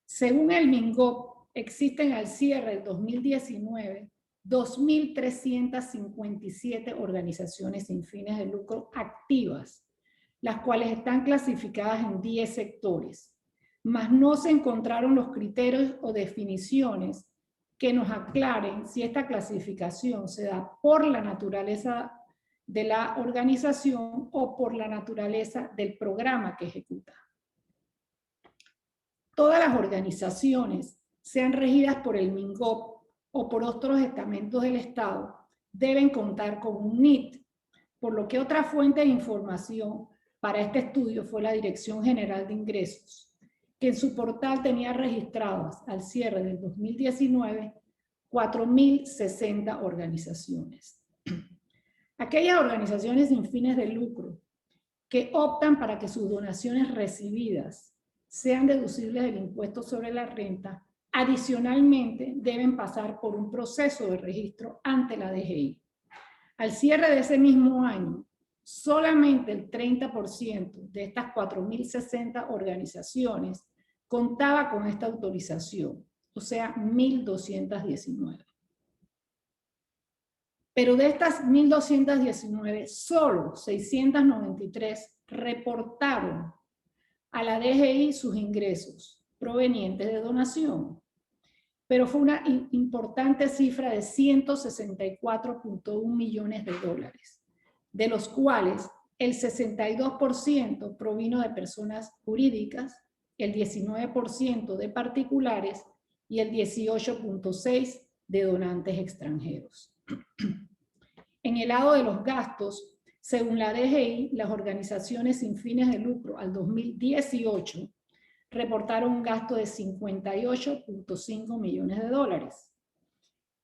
Según el MINGOP, existen al cierre del 2019 2.357 organizaciones sin fines de lucro activas, las cuales están clasificadas en 10 sectores, mas no se encontraron los criterios o definiciones que nos aclaren si esta clasificación se da por la naturaleza de la organización o por la naturaleza del programa que ejecuta. Todas las organizaciones, sean regidas por el MINGOP o por otros estamentos del Estado, deben contar con un NIT, por lo que otra fuente de información para este estudio fue la Dirección General de Ingresos, que en su portal tenía registradas al cierre del 2019 4.060 organizaciones. Aquellas organizaciones sin fines de lucro que optan para que sus donaciones recibidas sean deducibles del impuesto sobre la renta, adicionalmente deben pasar por un proceso de registro ante la DGI. Al cierre de ese mismo año, solamente el 30% de estas 4.060 organizaciones contaba con esta autorización, o sea, 1.219. Pero de estas 1.219, solo 693 reportaron a la DGI sus ingresos provenientes de donación. Pero fue una importante cifra de 164.1 millones de dólares, de los cuales el 62% provino de personas jurídicas, el 19% de particulares y el 18.6% de donantes extranjeros. En el lado de los gastos, según la DGI, las organizaciones sin fines de lucro al 2018 reportaron un gasto de 58.5 millones de dólares.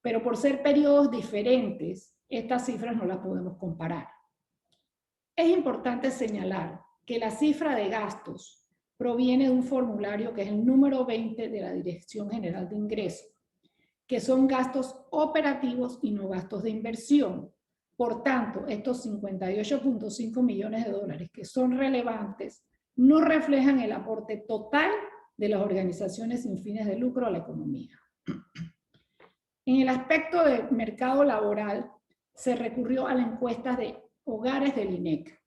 Pero por ser periodos diferentes, estas cifras no las podemos comparar. Es importante señalar que la cifra de gastos proviene de un formulario que es el número 20 de la Dirección General de Ingresos, que son gastos operativos y no gastos de inversión. Por tanto, estos 58.5 millones de dólares que son relevantes no reflejan el aporte total de las organizaciones sin fines de lucro a la economía. En el aspecto del mercado laboral, se recurrió a la encuesta de hogares del INEC.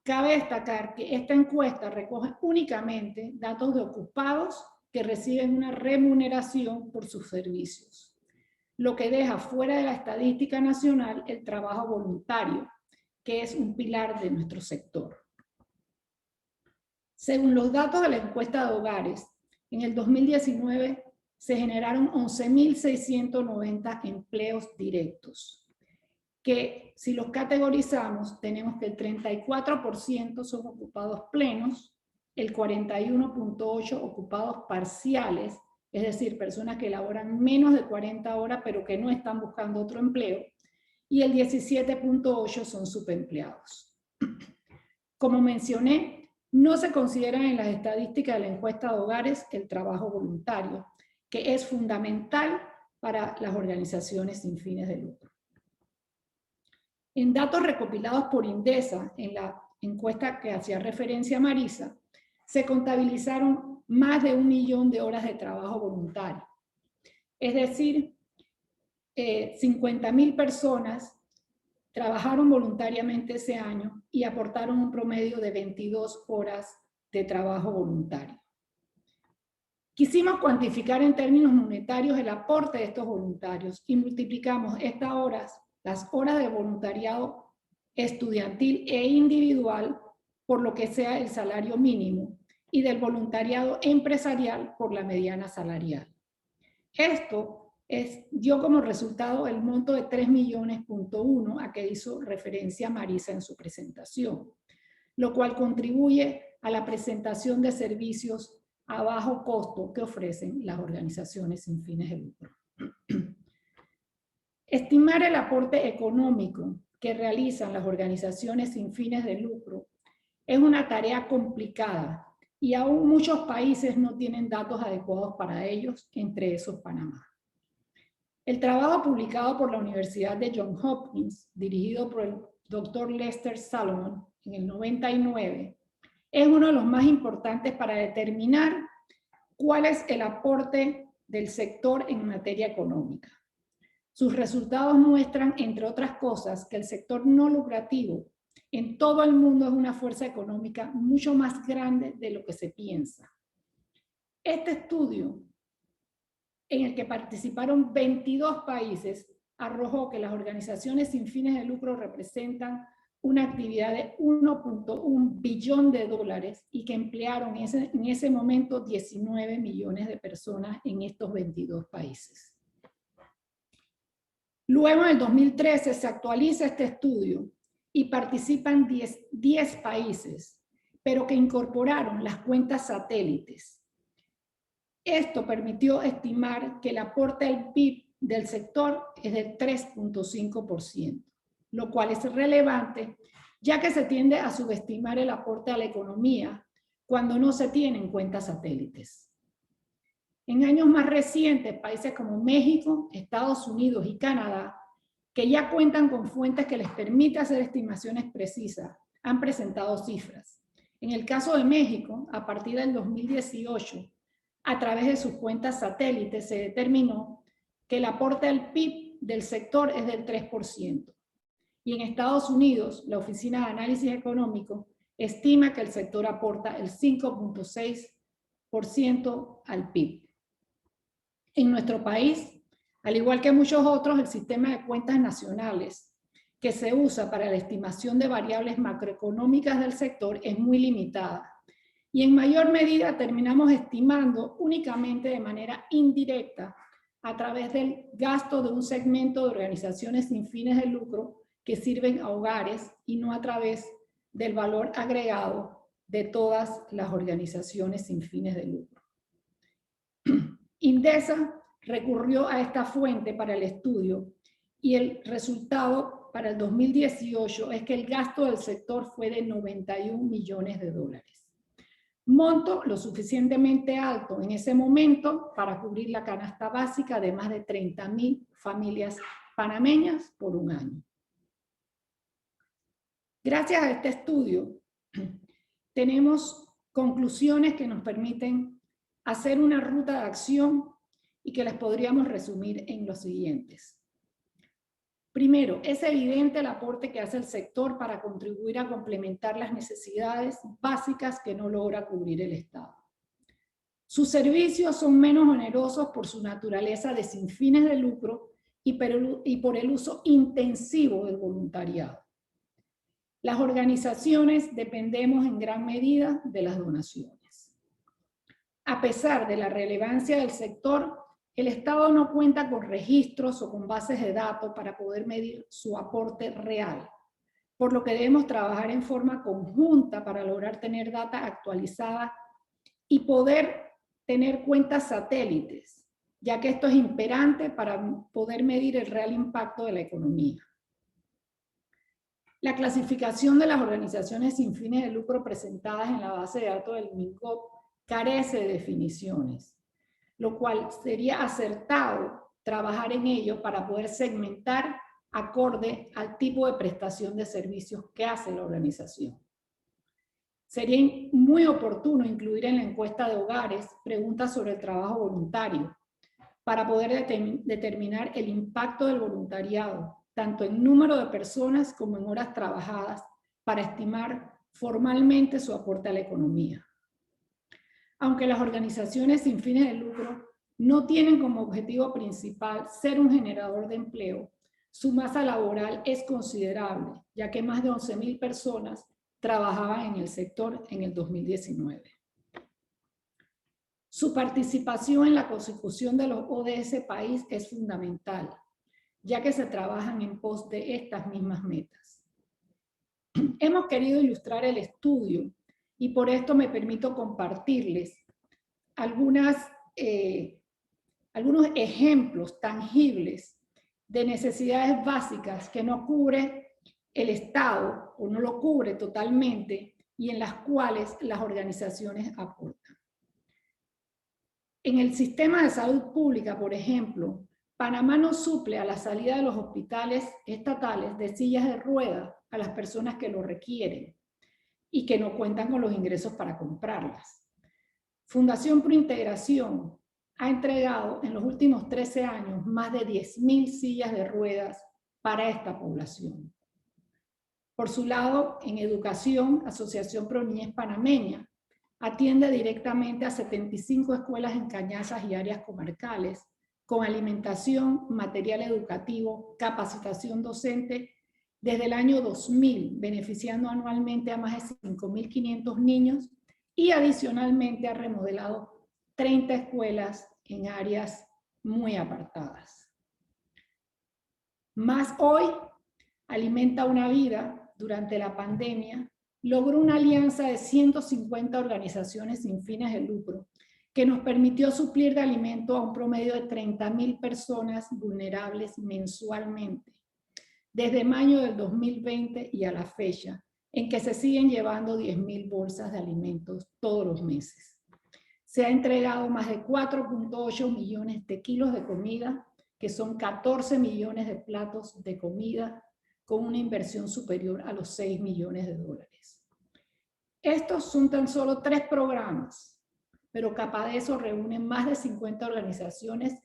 Cabe destacar que esta encuesta recoge únicamente datos de ocupados que reciben una remuneración por sus servicios, lo que deja fuera de la estadística nacional el trabajo voluntario, que es un pilar de nuestro sector. Según los datos de la encuesta de hogares, en el 2019 se generaron 11.690 empleos directos, que si los categorizamos tenemos que el 34% son ocupados plenos, el 41.8% ocupados parciales, es decir, personas que laboran menos de 40 horas pero que no están buscando otro empleo, y el 17.8% son subempleados. Como mencioné, no se considera en las estadísticas de la encuesta de hogares el trabajo voluntario, que es fundamental para las organizaciones sin fines de lucro. En datos recopilados por INDESA, en la encuesta que hacía referencia a Marisa, se contabilizaron más de 1 millón de horas de trabajo voluntario. Es decir, 50.000 personas trabajaron voluntariamente ese año y aportaron un promedio de 22 horas de trabajo voluntario. Quisimos cuantificar en términos monetarios el aporte de estos voluntarios y multiplicamos estas horas, las horas de voluntariado estudiantil e individual, por lo que sea el salario mínimo, y del voluntariado empresarial por la mediana salarial. Esto dio como resultado el monto de 3 millones a que hizo referencia Marisa en su presentación, lo cual contribuye a la presentación de servicios a bajo costo que ofrecen las organizaciones sin fines de lucro. Estimar el aporte económico que realizan las organizaciones sin fines de lucro es una tarea complicada y aún muchos países no tienen datos adecuados para ellos, entre esos Panamá. El trabajo publicado por la Universidad de Johns Hopkins, dirigido por el Dr. Lester Salomon en el 99, es uno de los más importantes para determinar cuál es el aporte del sector en materia económica. Sus resultados muestran, entre otras cosas, que el sector no lucrativo en todo el mundo es una fuerza económica mucho más grande de lo que se piensa. Este estudio, en el que participaron 22 países, arrojó que las organizaciones sin fines de lucro representan una actividad de 1.1 billón de dólares y que emplearon en ese momento 19 millones de personas en estos 22 países. Luego, en el 2013, se actualiza este estudio y participan 10 países, pero que incorporaron las cuentas satélites. Esto permitió estimar que el aporte al PIB del sector es del 3.5%, lo cual es relevante ya que se tiende a subestimar el aporte a la economía cuando no se tienen en cuenta satélites. En años más recientes, países como México, Estados Unidos y Canadá, que ya cuentan con fuentes que les permiten hacer estimaciones precisas, han presentado cifras. En el caso de México, a partir del 2018, a través de sus cuentas satélites, se determinó que el aporte al PIB del sector es del 3%. Y en Estados Unidos, la Oficina de Análisis Económico estima que el sector aporta el 5.6% al PIB. En nuestro país, al igual que muchos otros, el sistema de cuentas nacionales que se usa para la estimación de variables macroeconómicas del sector es muy limitada. Y en mayor medida terminamos estimando únicamente de manera indirecta a través del gasto de un segmento de organizaciones sin fines de lucro que sirven a hogares y no a través del valor agregado de todas las organizaciones sin fines de lucro. INDESA recurrió a esta fuente para el estudio y el resultado para el 2018 es que el gasto del sector fue de 91 millones de dólares. Monto lo suficientemente alto en ese momento para cubrir la canasta básica de más de 30.000 familias panameñas por un año. Gracias a este estudio, tenemos conclusiones que nos permiten hacer una ruta de acción y que las podríamos resumir en los siguientes. Primero, es evidente el aporte que hace el sector para contribuir a complementar las necesidades básicas que no logra cubrir el Estado. Sus servicios son menos onerosos por su naturaleza de sin fines de lucro y por el uso intensivo del voluntariado. Las organizaciones dependemos en gran medida de las donaciones. A pesar de la relevancia del sector, el Estado no cuenta con registros o con bases de datos para poder medir su aporte real, por lo que debemos trabajar en forma conjunta para lograr tener data actualizada y poder tener cuentas satélites, ya que esto es imperante para poder medir el real impacto de la economía. La clasificación de las organizaciones sin fines de lucro presentadas en la base de datos del MINGOV carece de definiciones, lo cual sería acertado trabajar en ello para poder segmentar acorde al tipo de prestación de servicios que hace la organización. Sería muy oportuno incluir en la encuesta de hogares preguntas sobre el trabajo voluntario para poder determinar el impacto del voluntariado, tanto en número de personas como en horas trabajadas, para estimar formalmente su aporte a la economía. Aunque las organizaciones sin fines de lucro no tienen como objetivo principal ser un generador de empleo, su masa laboral es considerable, ya que más de 11.000 personas trabajaban en el sector en el 2019. Su participación en la consecución de los ODS país es fundamental, ya que se trabajan en pos de estas mismas metas. Hemos querido ilustrar el estudio y por esto me permito compartirles algunos ejemplos tangibles de necesidades básicas que no cubre el Estado o no lo cubre totalmente y en las cuales las organizaciones aportan. En el sistema de salud pública, por ejemplo, Panamá no suple a la salida de los hospitales estatales de sillas de ruedas a las personas que lo requieren y que no cuentan con los ingresos para comprarlas. Fundación Prointegración ha entregado en los últimos 13 años más de 10.000 sillas de ruedas para esta población. Por su lado, en educación, Asociación Proniñez Panameña atiende directamente a 75 escuelas en Cañazas y áreas comarcales, con alimentación, material educativo, capacitación docente, desde el año 2000, beneficiando anualmente a más de 5.500 niños y adicionalmente ha remodelado 30 escuelas en áreas muy apartadas. Más Hoy Alimenta una Vida, durante la pandemia, logró una alianza de 150 organizaciones sin fines de lucro que nos permitió suplir de alimento a un promedio de 30.000 personas vulnerables mensualmente, desde mayo del 2020 y a la fecha, en que se siguen llevando 10.000 bolsas de alimentos todos los meses. Se ha entregado más de 4.8 millones de kilos de comida, que son 14 millones de platos de comida, con una inversión superior a los 6 millones de dólares. Estos son tan solo 3 programas, pero Capadeso reúne más de 50 organizaciones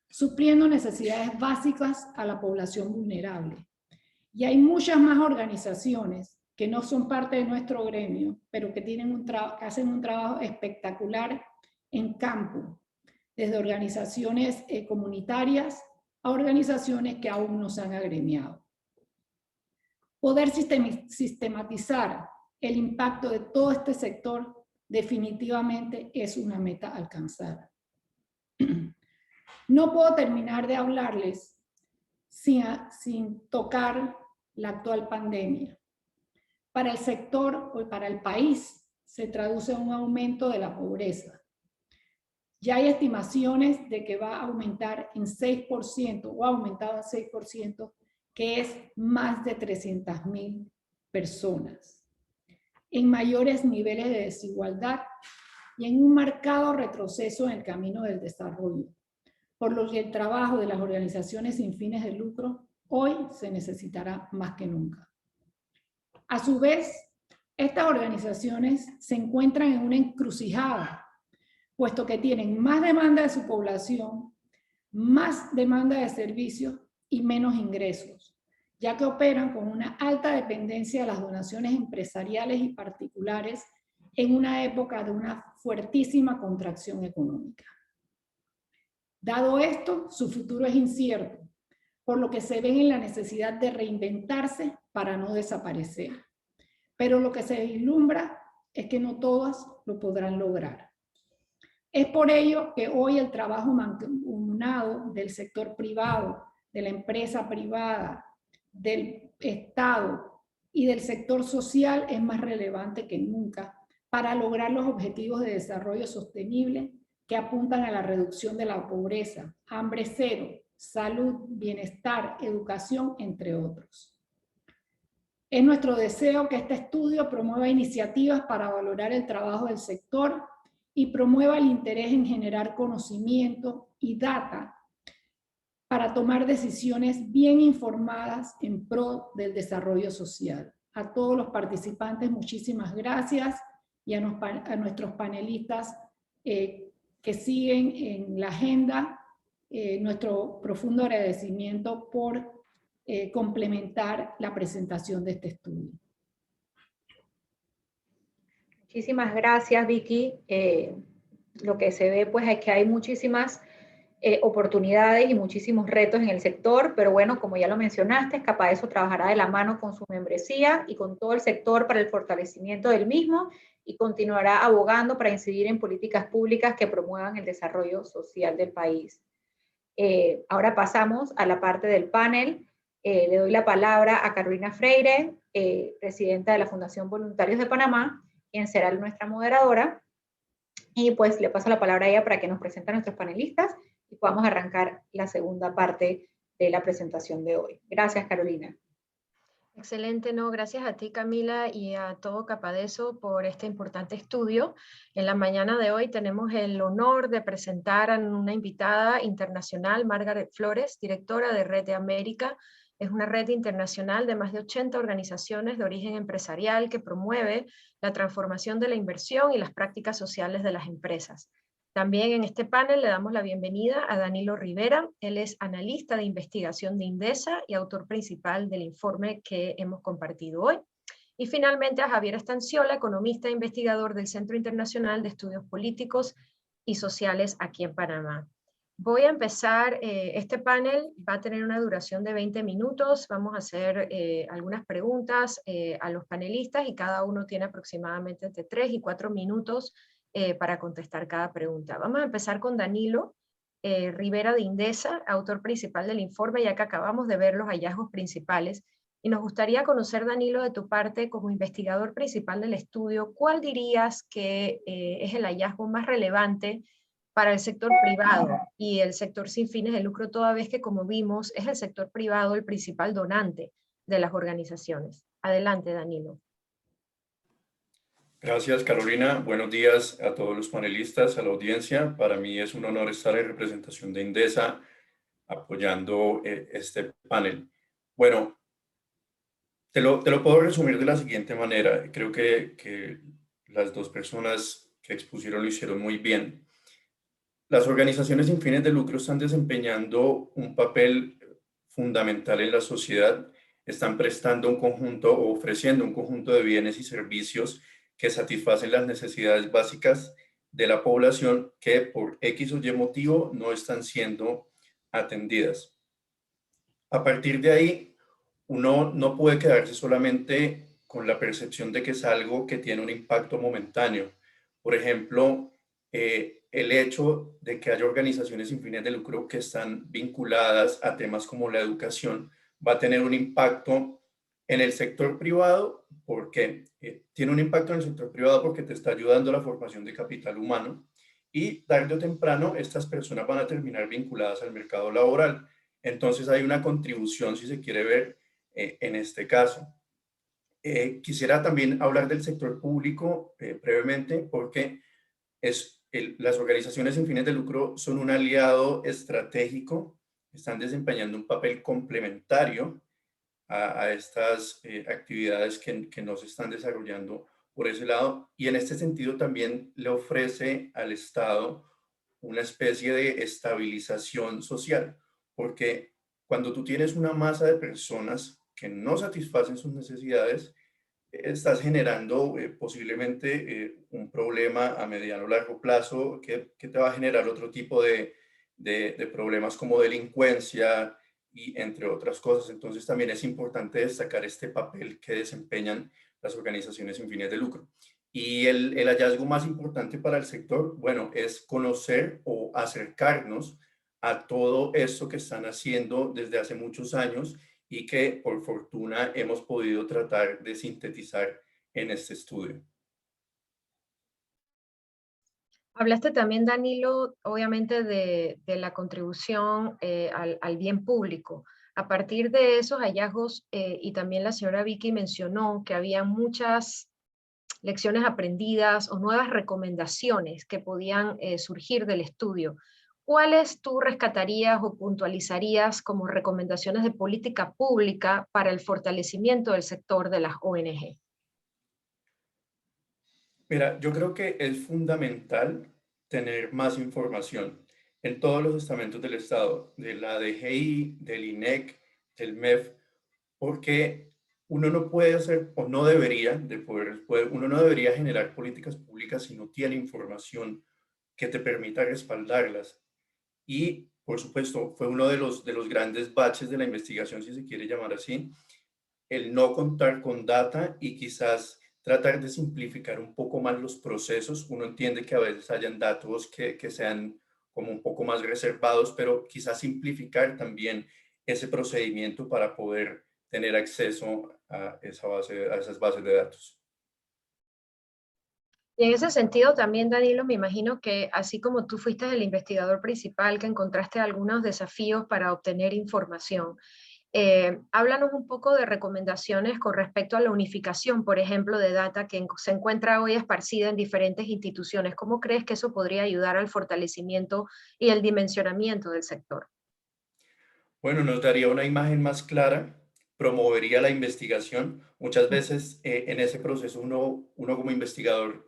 supliendo necesidades básicas a la población vulnerable. Y hay muchas más organizaciones que no son parte de nuestro gremio, pero que hacen un trabajo espectacular en campo, desde organizaciones comunitarias a organizaciones que aún no se han agremiado. Poder sistematizar el impacto de todo este sector definitivamente es una meta a alcanzar. No puedo terminar de hablarles sin tocar la actual pandemia. Para el sector o para el país se traduce en un aumento de la pobreza. Ya hay estimaciones de que va a aumentar en 6% o ha aumentado en 6%, que es más de 300.000 personas, en mayores niveles de desigualdad y en un marcado retroceso en el camino del desarrollo, por lo que el trabajo de las organizaciones sin fines de lucro hoy se necesitará más que nunca. A su vez, estas organizaciones se encuentran en una encrucijada, puesto que tienen más demanda de su población, más demanda de servicios y menos ingresos, ya que operan con una alta dependencia de las donaciones empresariales y particulares en una época de una fuertísima contracción económica. Dado esto, su futuro es incierto, por lo que se ven en la necesidad de reinventarse para no desaparecer. Pero lo que se vislumbra es que no todas lo podrán lograr. Es por ello que hoy el trabajo mancomunado del sector privado, de la empresa privada, del Estado y del sector social es más relevante que nunca para lograr los objetivos de desarrollo sostenible que apuntan a la reducción de la pobreza, hambre cero, salud, bienestar, educación, entre otros. Es nuestro deseo que este estudio promueva iniciativas para valorar el trabajo del sector y promueva el interés en generar conocimiento y data para tomar decisiones bien informadas en pro del desarrollo social. A todos los participantes, muchísimas gracias, y a nuestros panelistas que siguen en la agenda, nuestro profundo agradecimiento por complementar la presentación de este estudio. Muchísimas gracias, Vicky. Lo que se ve pues es que hay muchísimas oportunidades y muchísimos retos en el sector, pero bueno, como ya lo mencionaste, Capadeso trabajará de la mano con su membresía y con todo el sector para el fortalecimiento del mismo y continuará abogando para incidir en políticas públicas que promuevan el desarrollo social del país. Ahora pasamos a la parte del panel. Le doy la palabra a Carolina Freire, presidenta de la Fundación Voluntarios de Panamá, quien será nuestra moderadora, y pues le paso la palabra a ella para que nos presente a nuestros panelistas y podamos arrancar la segunda parte de la presentación de hoy. Gracias, Carolina. Excelente, no, gracias a ti, Camila, y a todo Capadeso por este importante estudio. En la mañana de hoy tenemos el honor de presentar a una invitada internacional, Margaret Flores, directora de Red de América. Es una red internacional de más de 80 organizaciones de origen empresarial que promueve la transformación de la inversión y las prácticas sociales de las empresas. También en este panel le damos la bienvenida a Danilo Rivera. Él es analista de investigación de Indesa y autor principal del informe que hemos compartido hoy. Y finalmente a Javier Estanciola, economista e investigador del Centro Internacional de Estudios Políticos y Sociales aquí en Panamá. Voy a empezar, este panel va a tener una duración de 20 minutos, vamos a hacer algunas preguntas a los panelistas y cada uno tiene aproximadamente entre 3 y 4 minutos para contestar cada pregunta. Vamos a empezar con Danilo Rivera de Indesa, autor principal del informe, ya que acabamos de ver los hallazgos principales. Y nos gustaría conocer, Danilo, de tu parte, como investigador principal del estudio, ¿cuál dirías que es el hallazgo más relevante para el sector privado y el sector sin fines de lucro, toda vez que, como vimos, es el sector privado el principal donante de las organizaciones. Adelante, Danilo. Gracias, Carolina. Buenos días a todos los panelistas, a la audiencia. Para mí es un honor estar en representación de INDESA apoyando este panel. Bueno, te lo puedo resumir de la siguiente manera. Creo que las dos personas que expusieron lo hicieron muy bien. Las organizaciones sin fines de lucro están desempeñando un papel fundamental en la sociedad, están prestando un conjunto o ofreciendo un conjunto de bienes y servicios que satisfacen las necesidades básicas de la población que por X o Y motivo no están siendo atendidas. A partir de ahí, uno no puede quedarse solamente con la percepción de que es algo que tiene un impacto momentáneo. Por ejemplo, el hecho de que haya organizaciones sin fines de lucro que están vinculadas a temas como la educación va a tener un impacto en el sector privado, porque tiene un impacto en el sector privado porque te está ayudando a la formación de capital humano y tarde o temprano estas personas van a terminar vinculadas al mercado laboral. Entonces hay una contribución, si se quiere ver, en este caso. Quisiera también hablar del sector público brevemente porque las organizaciones sin fines de lucro son un aliado estratégico, están desempeñando un papel complementario a estas actividades que no se están desarrollando por ese lado, y en este sentido también le ofrece al Estado una especie de estabilización social, porque cuando tú tienes una masa de personas que no satisfacen sus necesidades, estás generando posiblemente un problema a mediano o largo plazo que te va a generar otro tipo de problemas como delincuencia y entre otras cosas. Entonces también es importante destacar este papel que desempeñan las organizaciones sin fines de lucro. Y el hallazgo más importante para el sector, bueno, es conocer o acercarnos a todo esto que están haciendo desde hace muchos años y que por fortuna hemos podido tratar de sintetizar en este estudio. Hablaste también, Danilo, obviamente de la contribución al bien público. A partir de esos hallazgos, y también la señora Vicky mencionó que había muchas lecciones aprendidas o nuevas recomendaciones que podían surgir del estudio. ¿Cuáles tú rescatarías o puntualizarías como recomendaciones de política pública para el fortalecimiento del sector de las ONG? Mira, yo creo que es fundamental tener más información en todos los estamentos del Estado, de la DGI, del INEC, del MEF, porque uno no puede hacer, o no debería, uno no debería generar políticas públicas si no tiene información que te permita respaldarlas. Y, por supuesto, fue uno de los grandes baches de la investigación, si se quiere llamar así, el no contar con data y quizás tratar de simplificar un poco más los procesos. Uno entiende que a veces hayan datos que sean como un poco más reservados, pero quizás simplificar también ese procedimiento para poder tener acceso a esas bases de datos. Y en ese sentido también, Danilo, me imagino que así como tú fuiste el investigador principal, que encontraste algunos desafíos para obtener información, háblanos un poco de recomendaciones con respecto a la unificación, por ejemplo, de data que se encuentra hoy esparcida en diferentes instituciones. ¿Cómo crees que eso podría ayudar al fortalecimiento y el dimensionamiento del sector? Bueno, nos daría una imagen más clara, promovería la investigación. Muchas veces en ese proceso uno como investigador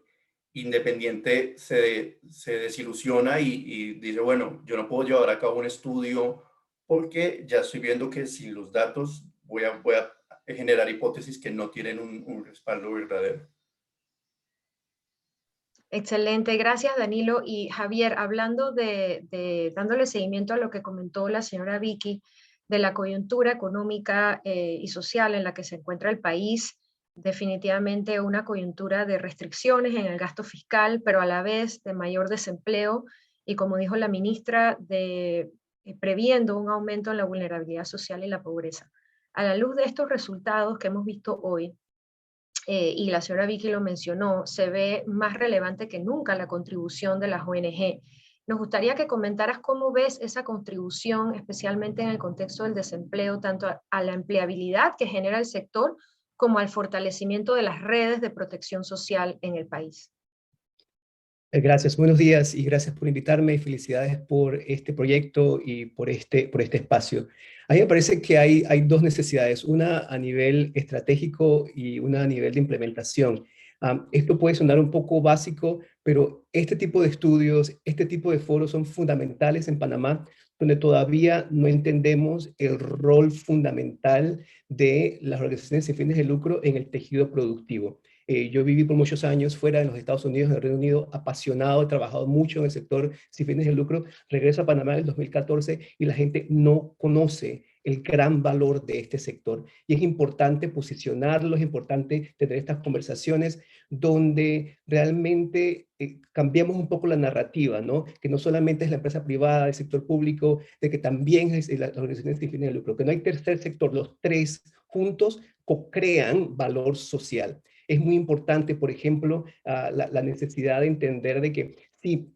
independiente se desilusiona y dice, bueno, yo no puedo llevar a cabo un estudio porque ya estoy viendo que sin los datos voy a generar hipótesis que no tienen un respaldo verdadero. Excelente, gracias Danilo. Y Javier, hablando dándole seguimiento a lo que comentó la señora Vicky, de la coyuntura económica y social en la que se encuentra el país, definitivamente una coyuntura de restricciones en el gasto fiscal, pero a la vez de mayor desempleo y, como dijo la ministra, previendo un aumento en la vulnerabilidad social y la pobreza. A la luz de estos resultados que hemos visto hoy, y la señora Vicky lo mencionó, se ve más relevante que nunca la contribución de las ONG. Nos gustaría que comentaras cómo ves esa contribución, especialmente en el contexto del desempleo, tanto a la empleabilidad que genera el sector, como al fortalecimiento de las redes de protección social en el país. Gracias, buenos días y gracias por invitarme y felicidades por este proyecto y por este espacio. A mí me parece que hay dos necesidades, una a nivel estratégico y una a nivel de implementación. Esto puede sonar un poco básico, pero este tipo de estudios, este tipo de foros son fundamentales en Panamá, donde todavía no entendemos el rol fundamental de las organizaciones sin fines de lucro en el tejido productivo. Yo viví por muchos años fuera de los Estados Unidos, en el Reino Unido, apasionado, he trabajado mucho en el sector sin fines de lucro. Regreso a Panamá en el 2014 y la gente no conoce el gran valor de este sector. Y es importante posicionarlo, es importante tener estas conversaciones donde realmente cambiamos un poco la narrativa, ¿no? Que no solamente es la empresa privada, el sector público, de que también es las organizaciones sin fines de lucro, que no hay tercer sector, los tres juntos co-crean valor social. Es muy importante, por ejemplo, la necesidad de entender de que sí,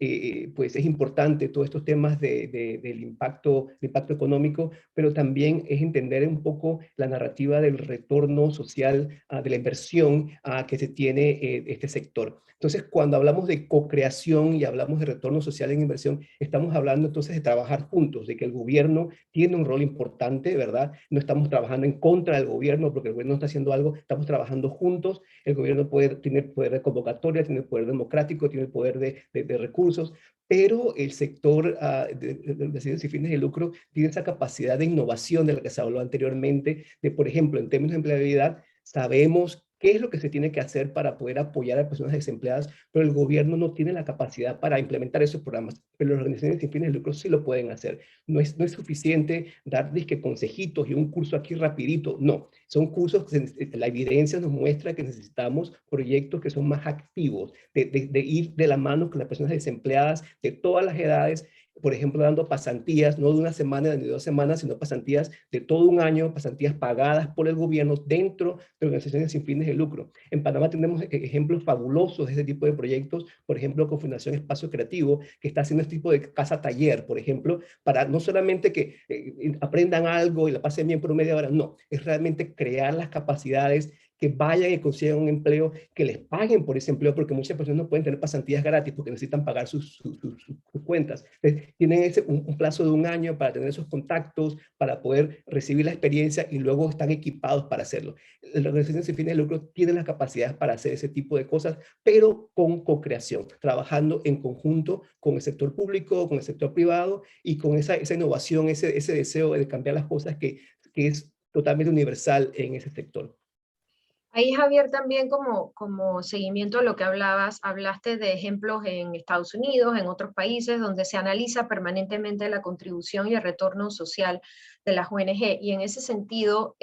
pues es importante todos estos temas del impacto económico, pero también es entender un poco la narrativa del retorno social, de la inversión que se tiene este sector. Entonces, cuando hablamos de co-creación y hablamos de retorno social en inversión, estamos hablando entonces de trabajar juntos, de que el gobierno tiene un rol importante, ¿verdad? No estamos trabajando en contra del gobierno porque el gobierno no está haciendo algo, estamos trabajando juntos. El gobierno tiene poder de convocatoria, tiene poder democrático, tiene el poder de recursos, pero el sector de organizaciones sin fines de lucro tiene esa capacidad de innovación de la que se habló anteriormente, de, por ejemplo, en términos de empleabilidad, sabemos qué es lo que se tiene que hacer para poder apoyar a personas desempleadas, pero el gobierno no tiene la capacidad para implementar esos programas, pero las organizaciones sin fines de lucro sí lo pueden hacer. No es suficiente dar consejitos y un curso aquí rapidito, no. Son cursos que la evidencia nos muestra que necesitamos proyectos que son más activos, de ir de la mano con las personas desempleadas de todas las edades, por ejemplo, dando pasantías, no de una semana ni de 2 semanas, sino pasantías de todo un año, pasantías pagadas por el gobierno dentro de organizaciones sin fines de lucro. En Panamá tenemos ejemplos fabulosos de este tipo de proyectos, por ejemplo, con Fundación Espacio Creativo, que está haciendo este tipo de casa-taller, por ejemplo, para no solamente que aprendan algo y la pasen bien por media hora, no, es realmente crear las capacidades, que vayan y consigan un empleo, que les paguen por ese empleo, porque muchas personas no pueden tener pasantías gratis porque necesitan pagar sus cuentas. Entonces, tienen un plazo de 1 año para tener esos contactos, para poder recibir la experiencia y luego están equipados para hacerlo. Las organizaciones sin fines de lucro tienen las capacidades para hacer ese tipo de cosas, pero con co-creación, trabajando en conjunto con el sector público, con el sector privado y con esa innovación, ese deseo de cambiar las cosas que es totalmente universal en ese sector. Ahí, Javier, también como seguimiento a lo que hablaste de ejemplos en Estados Unidos, en otros países, donde se analiza permanentemente la contribución y el retorno social de las ONG. Y en ese sentido,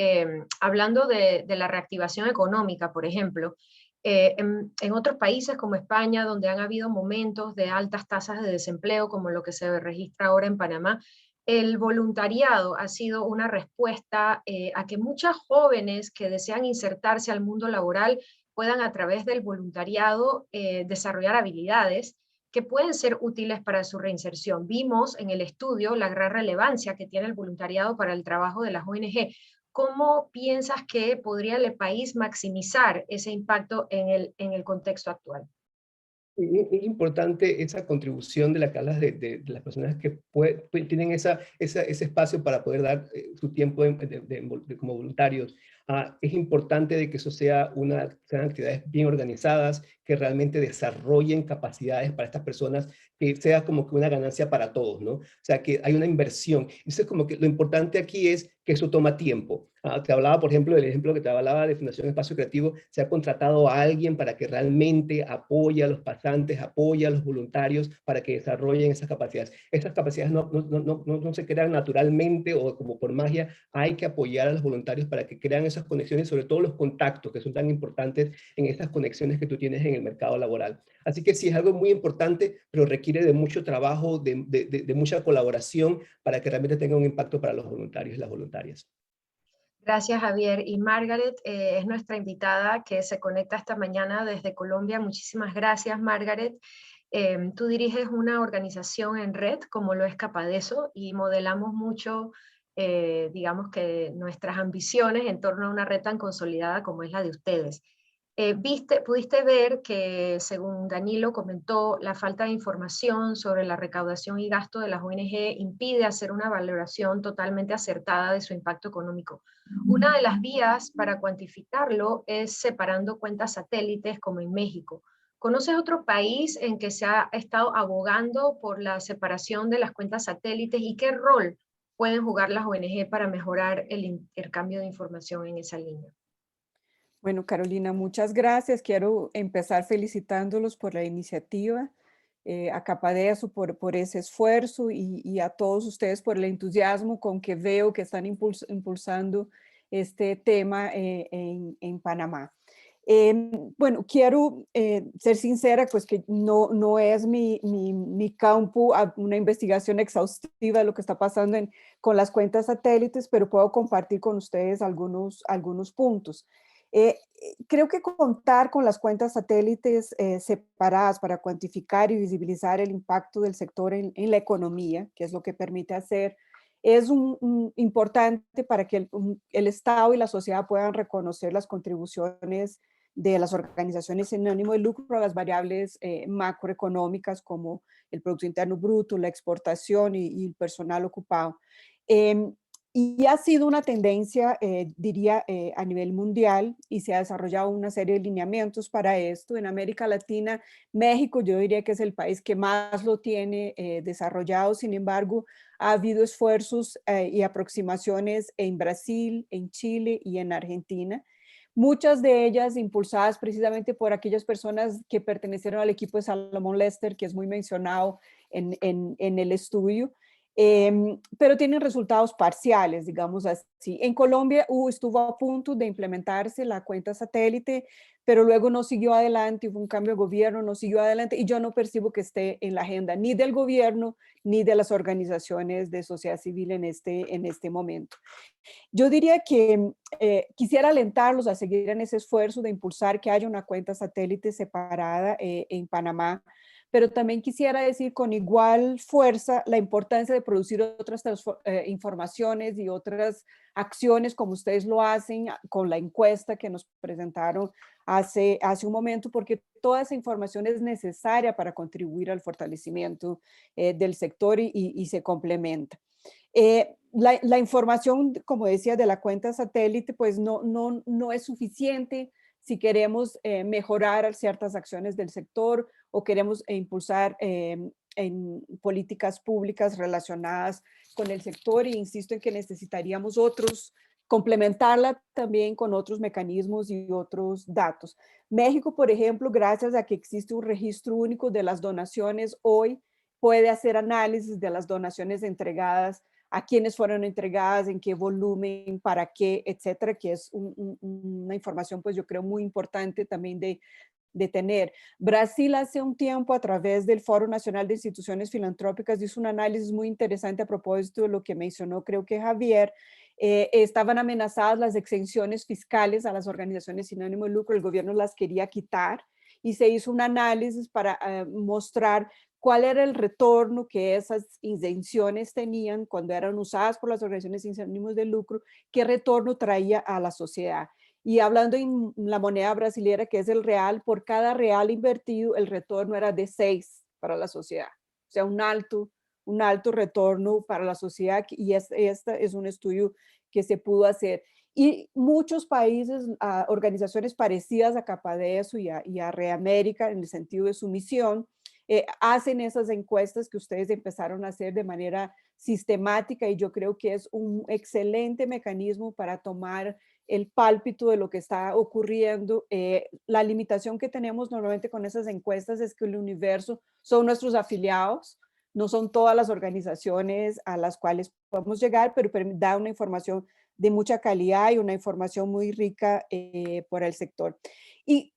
hablando de la reactivación económica, por ejemplo, en otros países como España, donde han habido momentos de altas tasas de desempleo, como lo que se registra ahora en Panamá, el voluntariado ha sido una respuesta a que muchas jóvenes que desean insertarse al mundo laboral puedan a través del voluntariado desarrollar habilidades que pueden ser útiles para su reinserción. Vimos en el estudio la gran relevancia que tiene el voluntariado para el trabajo de las ONG. ¿Cómo piensas que podría el país maximizar ese impacto en el contexto actual? Es importante esa contribución de la que hablas de las personas que tienen ese espacio para poder dar su tiempo como voluntarios. Es importante de que eso sean actividades bien organizadas, que realmente desarrollen capacidades para estas personas, que sea como que una ganancia para todos, ¿no? O sea, que hay una inversión. Eso es como que lo importante aquí es que eso toma tiempo. Te hablaba, por ejemplo, del ejemplo que te hablaba de Fundación Espacio Creativo, se ha contratado a alguien para que realmente apoye a los pasantes, apoye a los voluntarios para que desarrollen esas capacidades. Esas capacidades no se crean naturalmente o como por magia, hay que apoyar a los voluntarios para que crean esas conexiones, sobre todo los contactos que son tan importantes en esas conexiones que tú tienes en el mercado laboral. Así que sí, es algo muy importante, pero requiere de mucho trabajo, de mucha colaboración para que realmente tenga un impacto para los voluntarios y las voluntarias. Gracias, Javier. Y Margaret es nuestra invitada que se conecta esta mañana desde Colombia. Muchísimas gracias, Margaret. Tú diriges una organización en red como lo es Capadeso y modelamos mucho, digamos que nuestras ambiciones en torno a una red tan consolidada como es la de ustedes. Pudiste ver que, según Danilo comentó, la falta de información sobre la recaudación y gasto de las ONG impide hacer una valoración totalmente acertada de su impacto económico. Una de las vías para cuantificarlo es separando cuentas satélites, como en México. ¿Conoces otro país en que se ha estado abogando por la separación de las cuentas satélites y qué rol pueden jugar las ONG para mejorar el intercambio de información en esa línea? Bueno, Carolina, muchas gracias. Quiero empezar felicitándolos por la iniciativa, a Capadeso por ese esfuerzo y a todos ustedes por el entusiasmo con que veo que están impulsando este tema en Panamá. Bueno, quiero ser sincera, pues que no es mi campo una investigación exhaustiva de lo que está pasando con las cuentas satélites, pero puedo compartir con ustedes algunos puntos. Creo que contar con las cuentas satélites separadas para cuantificar y visibilizar el impacto del sector en la economía, que es lo que permite hacer, es importante para que el Estado y la sociedad puedan reconocer las contribuciones de las organizaciones sin ánimo de lucro a las variables macroeconómicas como el Producto Interno Bruto, la exportación y el personal ocupado. Y ha sido una tendencia, diría, a nivel mundial y se ha desarrollado una serie de lineamientos para esto. En América Latina, México yo diría que es el país que más lo tiene desarrollado. Sin embargo, ha habido esfuerzos y aproximaciones en Brasil, en Chile y en Argentina. Muchas de ellas impulsadas precisamente por aquellas personas que pertenecieron al equipo de Salomón Lester, que es muy mencionado en el estudio. Pero tienen resultados parciales, digamos así. En Colombia estuvo a punto de implementarse la cuenta satélite, pero luego no siguió adelante, hubo un cambio de gobierno, no siguió adelante y yo no percibo que esté en la agenda ni del gobierno ni de las organizaciones de sociedad civil en este momento. Yo diría que quisiera alentarlos a seguir en ese esfuerzo de impulsar que haya una cuenta satélite separada en Panamá, pero también quisiera decir con igual fuerza la importancia de producir otras informaciones y otras acciones como ustedes lo hacen con la encuesta que nos presentaron hace un momento, porque toda esa información es necesaria para contribuir al fortalecimiento del sector y se complementa. La información, como decía, de la cuenta satélite, pues no es suficiente si queremos mejorar ciertas acciones del sector o queremos impulsar en políticas públicas relacionadas con el sector, e insisto en que necesitaríamos complementarla también con otros mecanismos y otros datos. México, por ejemplo, gracias a que existe un registro único de las donaciones, hoy puede hacer análisis de las donaciones entregadas, a quiénes fueron entregadas, en qué volumen, para qué, etcétera, que es una información, pues yo creo, muy importante también de tener. Brasil hace un tiempo, a través del Foro Nacional de Instituciones Filantrópicas, hizo un análisis muy interesante a propósito de lo que mencionó, creo que Javier. Estaban amenazadas las exenciones fiscales a las organizaciones sin ánimo de lucro, el gobierno las quería quitar y se hizo un análisis para mostrar cuál era el retorno que esas exenciones tenían cuando eran usadas por las organizaciones sin ánimos de lucro, qué retorno traía a la sociedad. Y hablando en la moneda brasilera, que es el real, por cada real invertido, el retorno era de 6 para la sociedad. O sea, un alto retorno para la sociedad, y este es un estudio que se pudo hacer. Y muchos países, organizaciones parecidas a Capadeso y a Reamérica, en el sentido de su misión, hacen esas encuestas que ustedes empezaron a hacer de manera sistemática, y yo creo que es un excelente mecanismo para tomar el pálpito de lo que está ocurriendo. La limitación que tenemos normalmente con esas encuestas es que el universo son nuestros afiliados, no son todas las organizaciones a las cuales podemos llegar, pero da una información de mucha calidad y una información muy rica por el sector. Y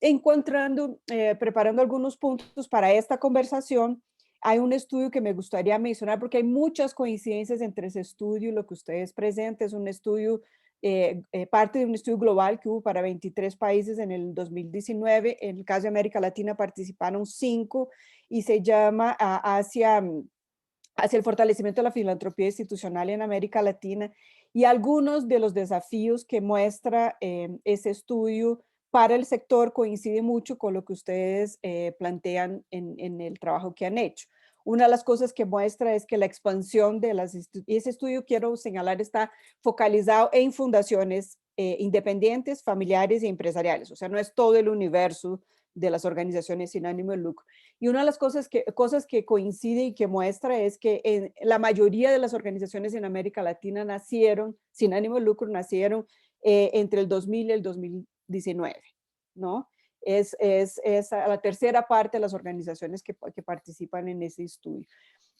preparando algunos puntos para esta conversación, hay un estudio que me gustaría mencionar porque hay muchas coincidencias entre ese estudio y lo que ustedes presentan. Es un estudio parte de un estudio global que hubo para 23 países en el 2019. En el caso de América Latina participaron 5 y se llama hacia el fortalecimiento de la filantropía institucional en América Latina, y algunos de los desafíos que muestra ese estudio para el sector coincide mucho con lo que ustedes plantean en el trabajo que han hecho. Una de las cosas que muestra es que la expansión de y ese estudio, quiero señalar, está focalizado en fundaciones independientes, familiares y empresariales. O sea, no es todo el universo de las organizaciones sin ánimo de lucro. Y una de las cosas que coincide y que muestra es que la mayoría de las organizaciones en América Latina nacieron, sin ánimo de lucro, nacieron entre el 2000 y el 2019, ¿no? Es la tercera parte de las organizaciones que participan en ese estudio.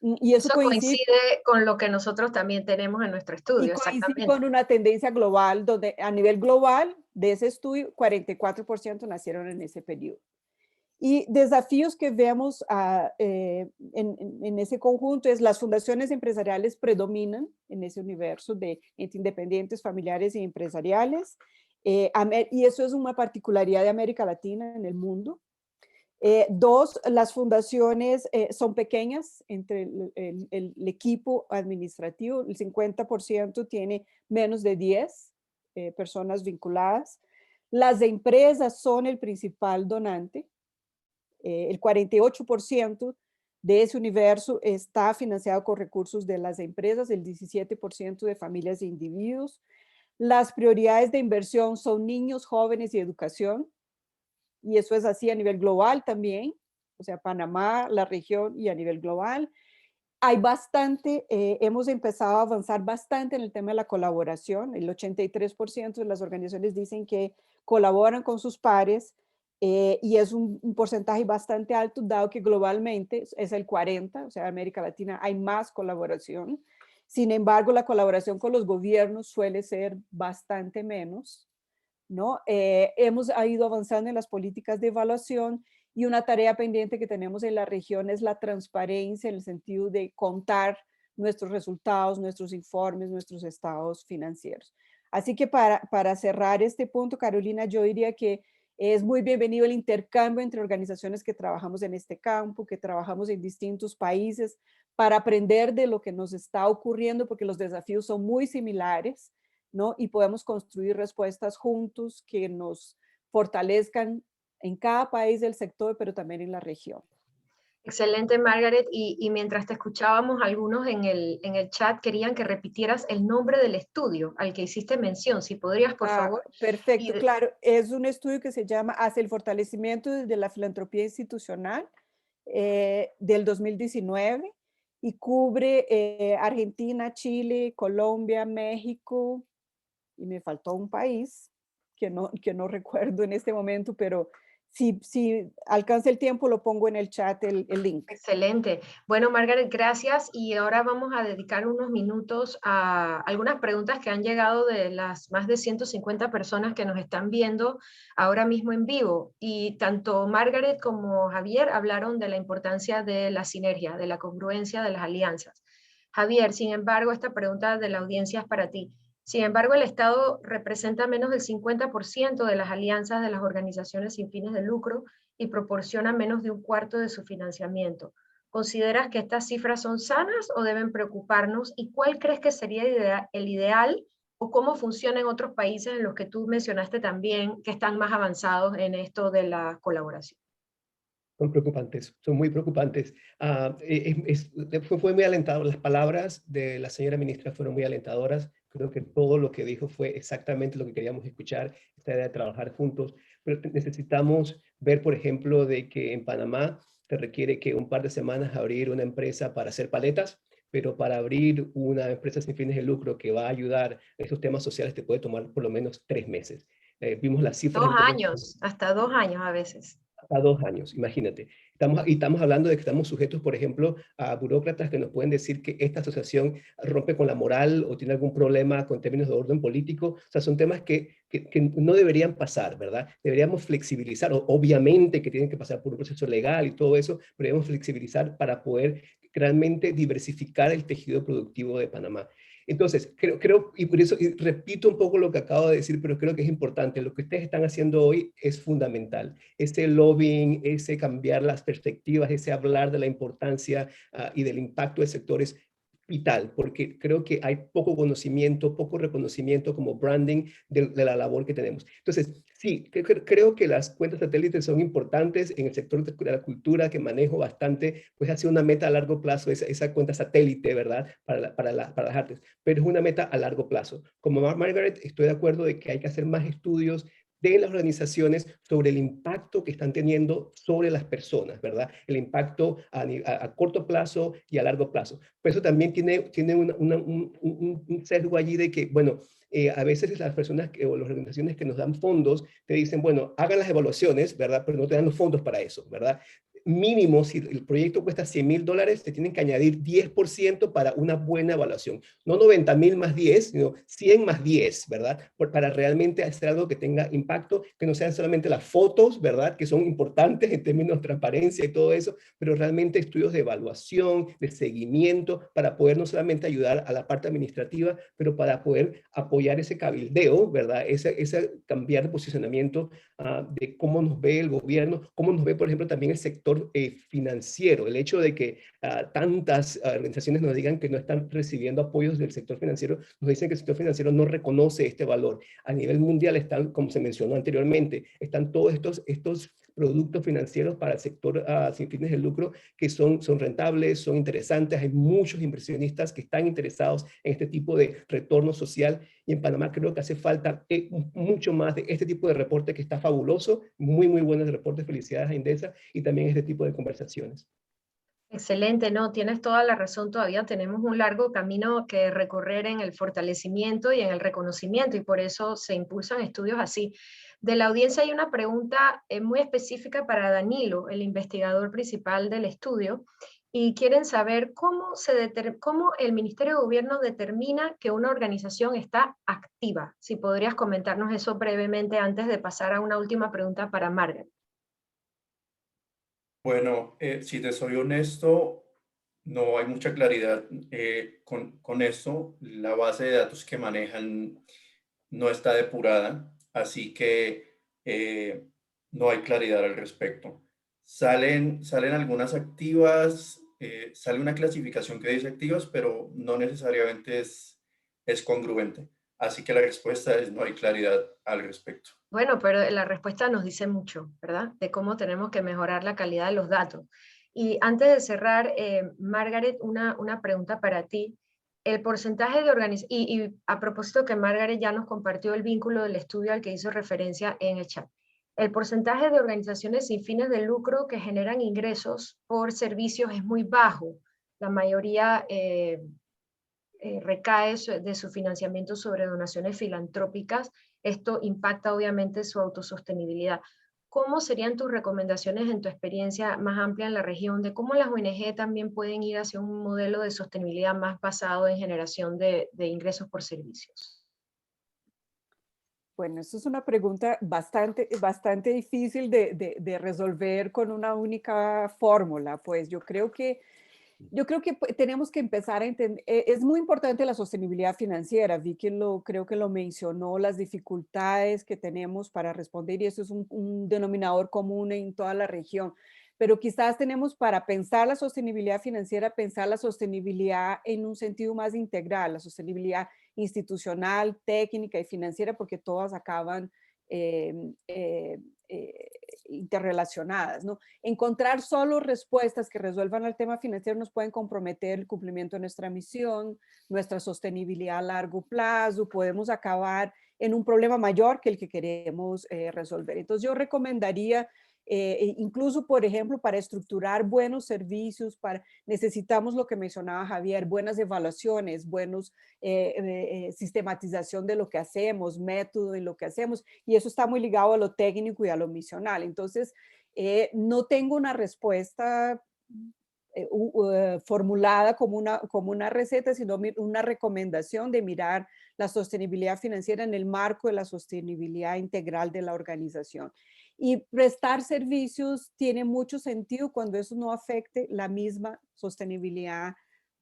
Y eso coincide con lo que nosotros también tenemos en nuestro estudio, coincide con una tendencia global, donde a nivel global de ese estudio, 44% nacieron en ese periodo. Y desafíos que vemos en ese conjunto es las fundaciones empresariales predominan en ese universo de independientes, familiares y empresariales. Y eso es una particularidad de América Latina en el mundo. 2, las fundaciones son pequeñas entre el equipo administrativo. El 50% tiene menos de 10 personas vinculadas. Las empresas son el principal donante. El 48% de ese universo está financiado con recursos de las empresas, el 17% de familias e individuos. Las prioridades de inversión son niños, jóvenes y educación. Y eso es así a nivel global también, o sea, Panamá, la región y a nivel global. Hay bastante, hemos empezado a avanzar bastante en el tema de la colaboración. El 83% de las organizaciones dicen que colaboran con sus pares y es un porcentaje bastante alto, dado que globalmente es el 40%, o sea, en América Latina hay más colaboración. Sin embargo, la colaboración con los gobiernos suele ser bastante menos, ¿no? Hemos ido avanzando en las políticas de evaluación, y una tarea pendiente que tenemos en la región es la transparencia, en el sentido de contar nuestros resultados, nuestros informes, nuestros estados financieros. Así que para cerrar este punto, Carolina, yo diría que es muy bienvenido el intercambio entre organizaciones que trabajamos en este campo, que trabajamos en distintos países, para aprender de lo que nos está ocurriendo, porque los desafíos son muy similares, ¿no? Y podemos construir respuestas juntos que nos fortalezcan en cada país del sector, pero también en la región. Excelente, Margaret. Y mientras te escuchábamos, algunos en el chat querían que repitieras el nombre del estudio al que hiciste mención. Si podrías, por favor. Perfecto, claro. Es un estudio que se llama Hacia el fortalecimiento de la filantropía institucional, del 2019, y cubre Argentina, Chile, Colombia, México, y me faltó un país que no recuerdo en este momento, pero si alcanza el tiempo lo pongo en el chat el link. Excelente. Bueno, Margaret, gracias. Y ahora vamos a dedicar unos minutos a algunas preguntas que han llegado de las más de 150 personas que nos están viendo ahora mismo en vivo. Y tanto Margaret como Javier hablaron de la importancia de la sinergia, de la congruencia de las alianzas. Javier, sin embargo, esta pregunta de la audiencia es para ti. Sin embargo, el Estado representa menos del 50% de las alianzas de las organizaciones sin fines de lucro y proporciona menos de un cuarto de su financiamiento. ¿Consideras que estas cifras son sanas o deben preocuparnos? ¿Y cuál crees que sería el ideal o cómo funciona en otros países en los que tú mencionaste también que están más avanzados en esto de la colaboración? Son preocupantes, son muy preocupantes. Fue muy alentador. Las palabras de la señora ministra fueron muy alentadoras. Creo que todo lo que dijo fue exactamente lo que queríamos escuchar, esta idea de trabajar juntos. Pero necesitamos ver, por ejemplo, de que en Panamá se requiere que un par de semanas abrir una empresa para hacer paletas, pero para abrir una empresa sin fines de lucro que va a ayudar a estos temas sociales te puede tomar por lo menos 3 meses. Vimos las cifras. 2 años, hasta 2 años a veces. A 2 años, imagínate. Estamos hablando de que estamos sujetos, por ejemplo, a burócratas que nos pueden decir que esta asociación rompe con la moral o tiene algún problema con términos de orden político. O sea, son temas que no deberían pasar, ¿verdad? Deberíamos flexibilizar, obviamente que tienen que pasar por un proceso legal y todo eso, pero debemos flexibilizar para poder realmente diversificar el tejido productivo de Panamá. Entonces, creo, y por eso y repito un poco lo que acabo de decir, pero creo que es importante. Lo que ustedes están haciendo hoy es fundamental. Ese lobbying, ese cambiar las perspectivas, ese hablar de la importancia y del impacto de sectores vital, porque creo que hay poco conocimiento, poco reconocimiento como branding de la labor que tenemos. Entonces, sí, creo que las cuentas satélites son importantes en el sector de la cultura, que manejo bastante, pues ha sido una meta a largo plazo, esa cuenta satélite, ¿verdad? Para las artes, pero es una meta a largo plazo. Como Margaret, estoy de acuerdo de que hay que hacer más estudios de las organizaciones sobre el impacto que están teniendo sobre las personas, ¿verdad? El impacto a corto plazo y a largo plazo. Pero eso también tiene un sesgo allí de que, bueno, a veces las personas o las organizaciones que nos dan fondos te dicen, bueno, hagan las evaluaciones, ¿verdad? Pero no te dan los fondos para eso, ¿verdad? Mínimo, si el proyecto cuesta $100,000, te tienen que añadir 10% para una buena evaluación. No 90,000 más 10, sino 100 más 10, ¿verdad? Para realmente hacer algo que tenga impacto, que no sean solamente las fotos, ¿verdad? Que son importantes en términos de transparencia y todo eso, pero realmente estudios de evaluación, de seguimiento, para poder no solamente ayudar a la parte administrativa, pero para poder apoyar ese cabildeo, ¿verdad? Ese cambiar de posicionamiento de cómo nos ve el gobierno, cómo nos ve, por ejemplo, también el sector financiero. El hecho de que tantas organizaciones nos digan que no están recibiendo apoyos del sector financiero, nos dicen que el sector financiero no reconoce este valor. A nivel mundial están, como se mencionó anteriormente, están todos estos productos financieros para el sector sin fines de lucro que son rentables, son interesantes. Hay muchos inversionistas que están interesados en este tipo de retorno social, y en Panamá creo que hace falta mucho más de este tipo de reporte que está fabuloso, muy, muy buenos reportes. Felicidades a Indesa, y también este tipo de conversaciones. Excelente, no, tienes toda la razón, todavía tenemos un largo camino que recorrer en el fortalecimiento y en el reconocimiento, y por eso se impulsan estudios así. De la audiencia hay una pregunta muy específica para Danilo, el investigador principal del estudio, y quieren saber cómo el Ministerio de Gobierno determina que una organización está activa. Si podrías comentarnos eso brevemente antes de pasar a una última pregunta para Margaret. Bueno, si te soy honesto, no hay mucha claridad con esto. La base de datos que manejan no está depurada, así que no hay claridad al respecto. Salen algunas activas, sale una clasificación que dice activas, pero no necesariamente es congruente. Así que la respuesta es no hay claridad al respecto. Bueno, pero la respuesta nos dice mucho, ¿verdad? De cómo tenemos que mejorar la calidad de los datos. Y antes de cerrar, Margaret, una pregunta para ti. El porcentaje de organizaciones, y a propósito que Margaret ya nos compartió el vínculo del estudio al que hizo referencia en el chat. El porcentaje de organizaciones sin fines de lucro que generan ingresos por servicios es muy bajo. La mayoría recae de su financiamiento sobre donaciones filantrópicas. Esto impacta obviamente su autosostenibilidad. ¿Cómo serían tus recomendaciones en tu experiencia más amplia en la región de cómo las ONG también pueden ir hacia un modelo de sostenibilidad más basado en generación de ingresos por servicios? Bueno, eso es una pregunta bastante difícil de resolver con una única fórmula. Pues yo creo que tenemos que empezar a entender, es muy importante la sostenibilidad financiera. Creo que lo mencionó, las dificultades que tenemos para responder, y eso es un denominador común en toda la región. Pero quizás tenemos, para pensar la sostenibilidad financiera, pensar la sostenibilidad en un sentido más integral, la sostenibilidad institucional, técnica y financiera, porque todas acaban interrelacionadas, ¿no? Encontrar solo respuestas que resuelvan el tema financiero nos pueden comprometer el cumplimiento de nuestra misión, nuestra sostenibilidad a largo plazo, podemos acabar en un problema mayor que el que queremos resolver. Entonces yo recomendaría, incluso, por ejemplo, para estructurar buenos servicios, necesitamos lo que mencionaba Javier, buenas evaluaciones, sistematización de lo que hacemos, método en lo que hacemos, y eso está muy ligado a lo técnico y a lo misional. Entonces, no tengo una respuesta formulada como una receta, sino una recomendación de mirar la sostenibilidad financiera en el marco de la sostenibilidad integral de la organización. Y prestar servicios tiene mucho sentido cuando eso no afecte la misma sostenibilidad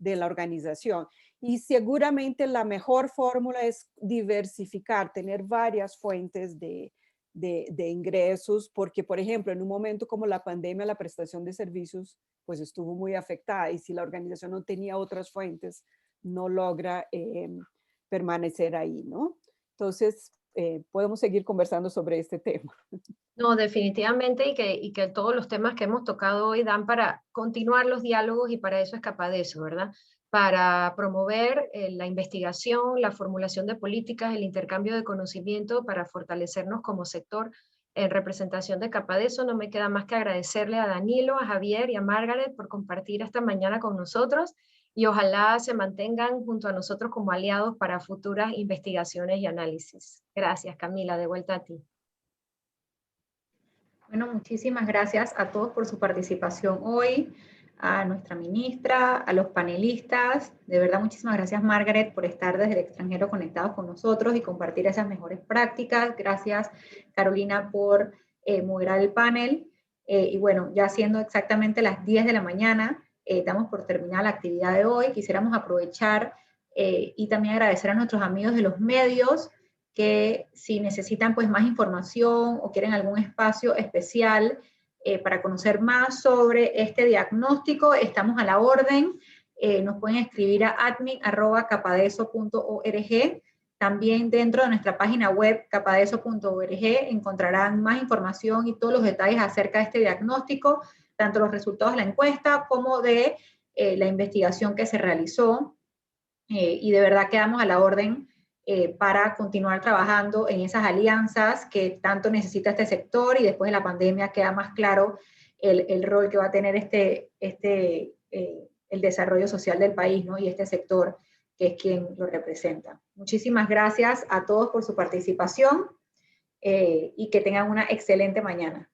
de la organización. Y seguramente la mejor fórmula es diversificar, tener varias fuentes de ingresos, porque, por ejemplo, en un momento como la pandemia, la prestación de servicios pues estuvo muy afectada, y si la organización no tenía otras fuentes, no logra permanecer ahí, ¿no? Entonces, podemos seguir conversando sobre este tema. No, definitivamente, y que todos los temas que hemos tocado hoy dan para continuar los diálogos, y para eso es Capadeso, ¿verdad? Para promover la investigación, la formulación de políticas, el intercambio de conocimiento para fortalecernos como sector. En representación de Capadeso, no me queda más que agradecerle a Danilo, a Javier y a Margaret por compartir esta mañana con nosotros, y ojalá se mantengan junto a nosotros como aliados para futuras investigaciones y análisis. Gracias, Camila, de vuelta a ti. Bueno, muchísimas gracias a todos por su participación hoy, a nuestra ministra, a los panelistas. De verdad, muchísimas gracias, Margaret, por estar desde el extranjero conectados con nosotros y compartir esas mejores prácticas. Gracias, Carolina, por moderar el panel. Y bueno, ya siendo exactamente las 10 de la mañana, damos por terminada la actividad de hoy. Quisiéramos aprovechar y también agradecer a nuestros amigos de los medios, que si necesitan pues más información o quieren algún espacio especial para conocer más sobre este diagnóstico, estamos a la orden. Nos pueden escribir a admin@capadeso.org. También dentro de nuestra página web capadeso.org encontrarán más información y todos los detalles acerca de este diagnóstico, tanto los resultados de la encuesta como de la investigación que se realizó. Y de verdad quedamos a la orden para continuar trabajando en esas alianzas que tanto necesita este sector, y después de la pandemia queda más claro el rol que va a tener el desarrollo social del país, ¿no? Y este sector, que es quien lo representa. Muchísimas gracias a todos por su participación y que tengan una excelente mañana.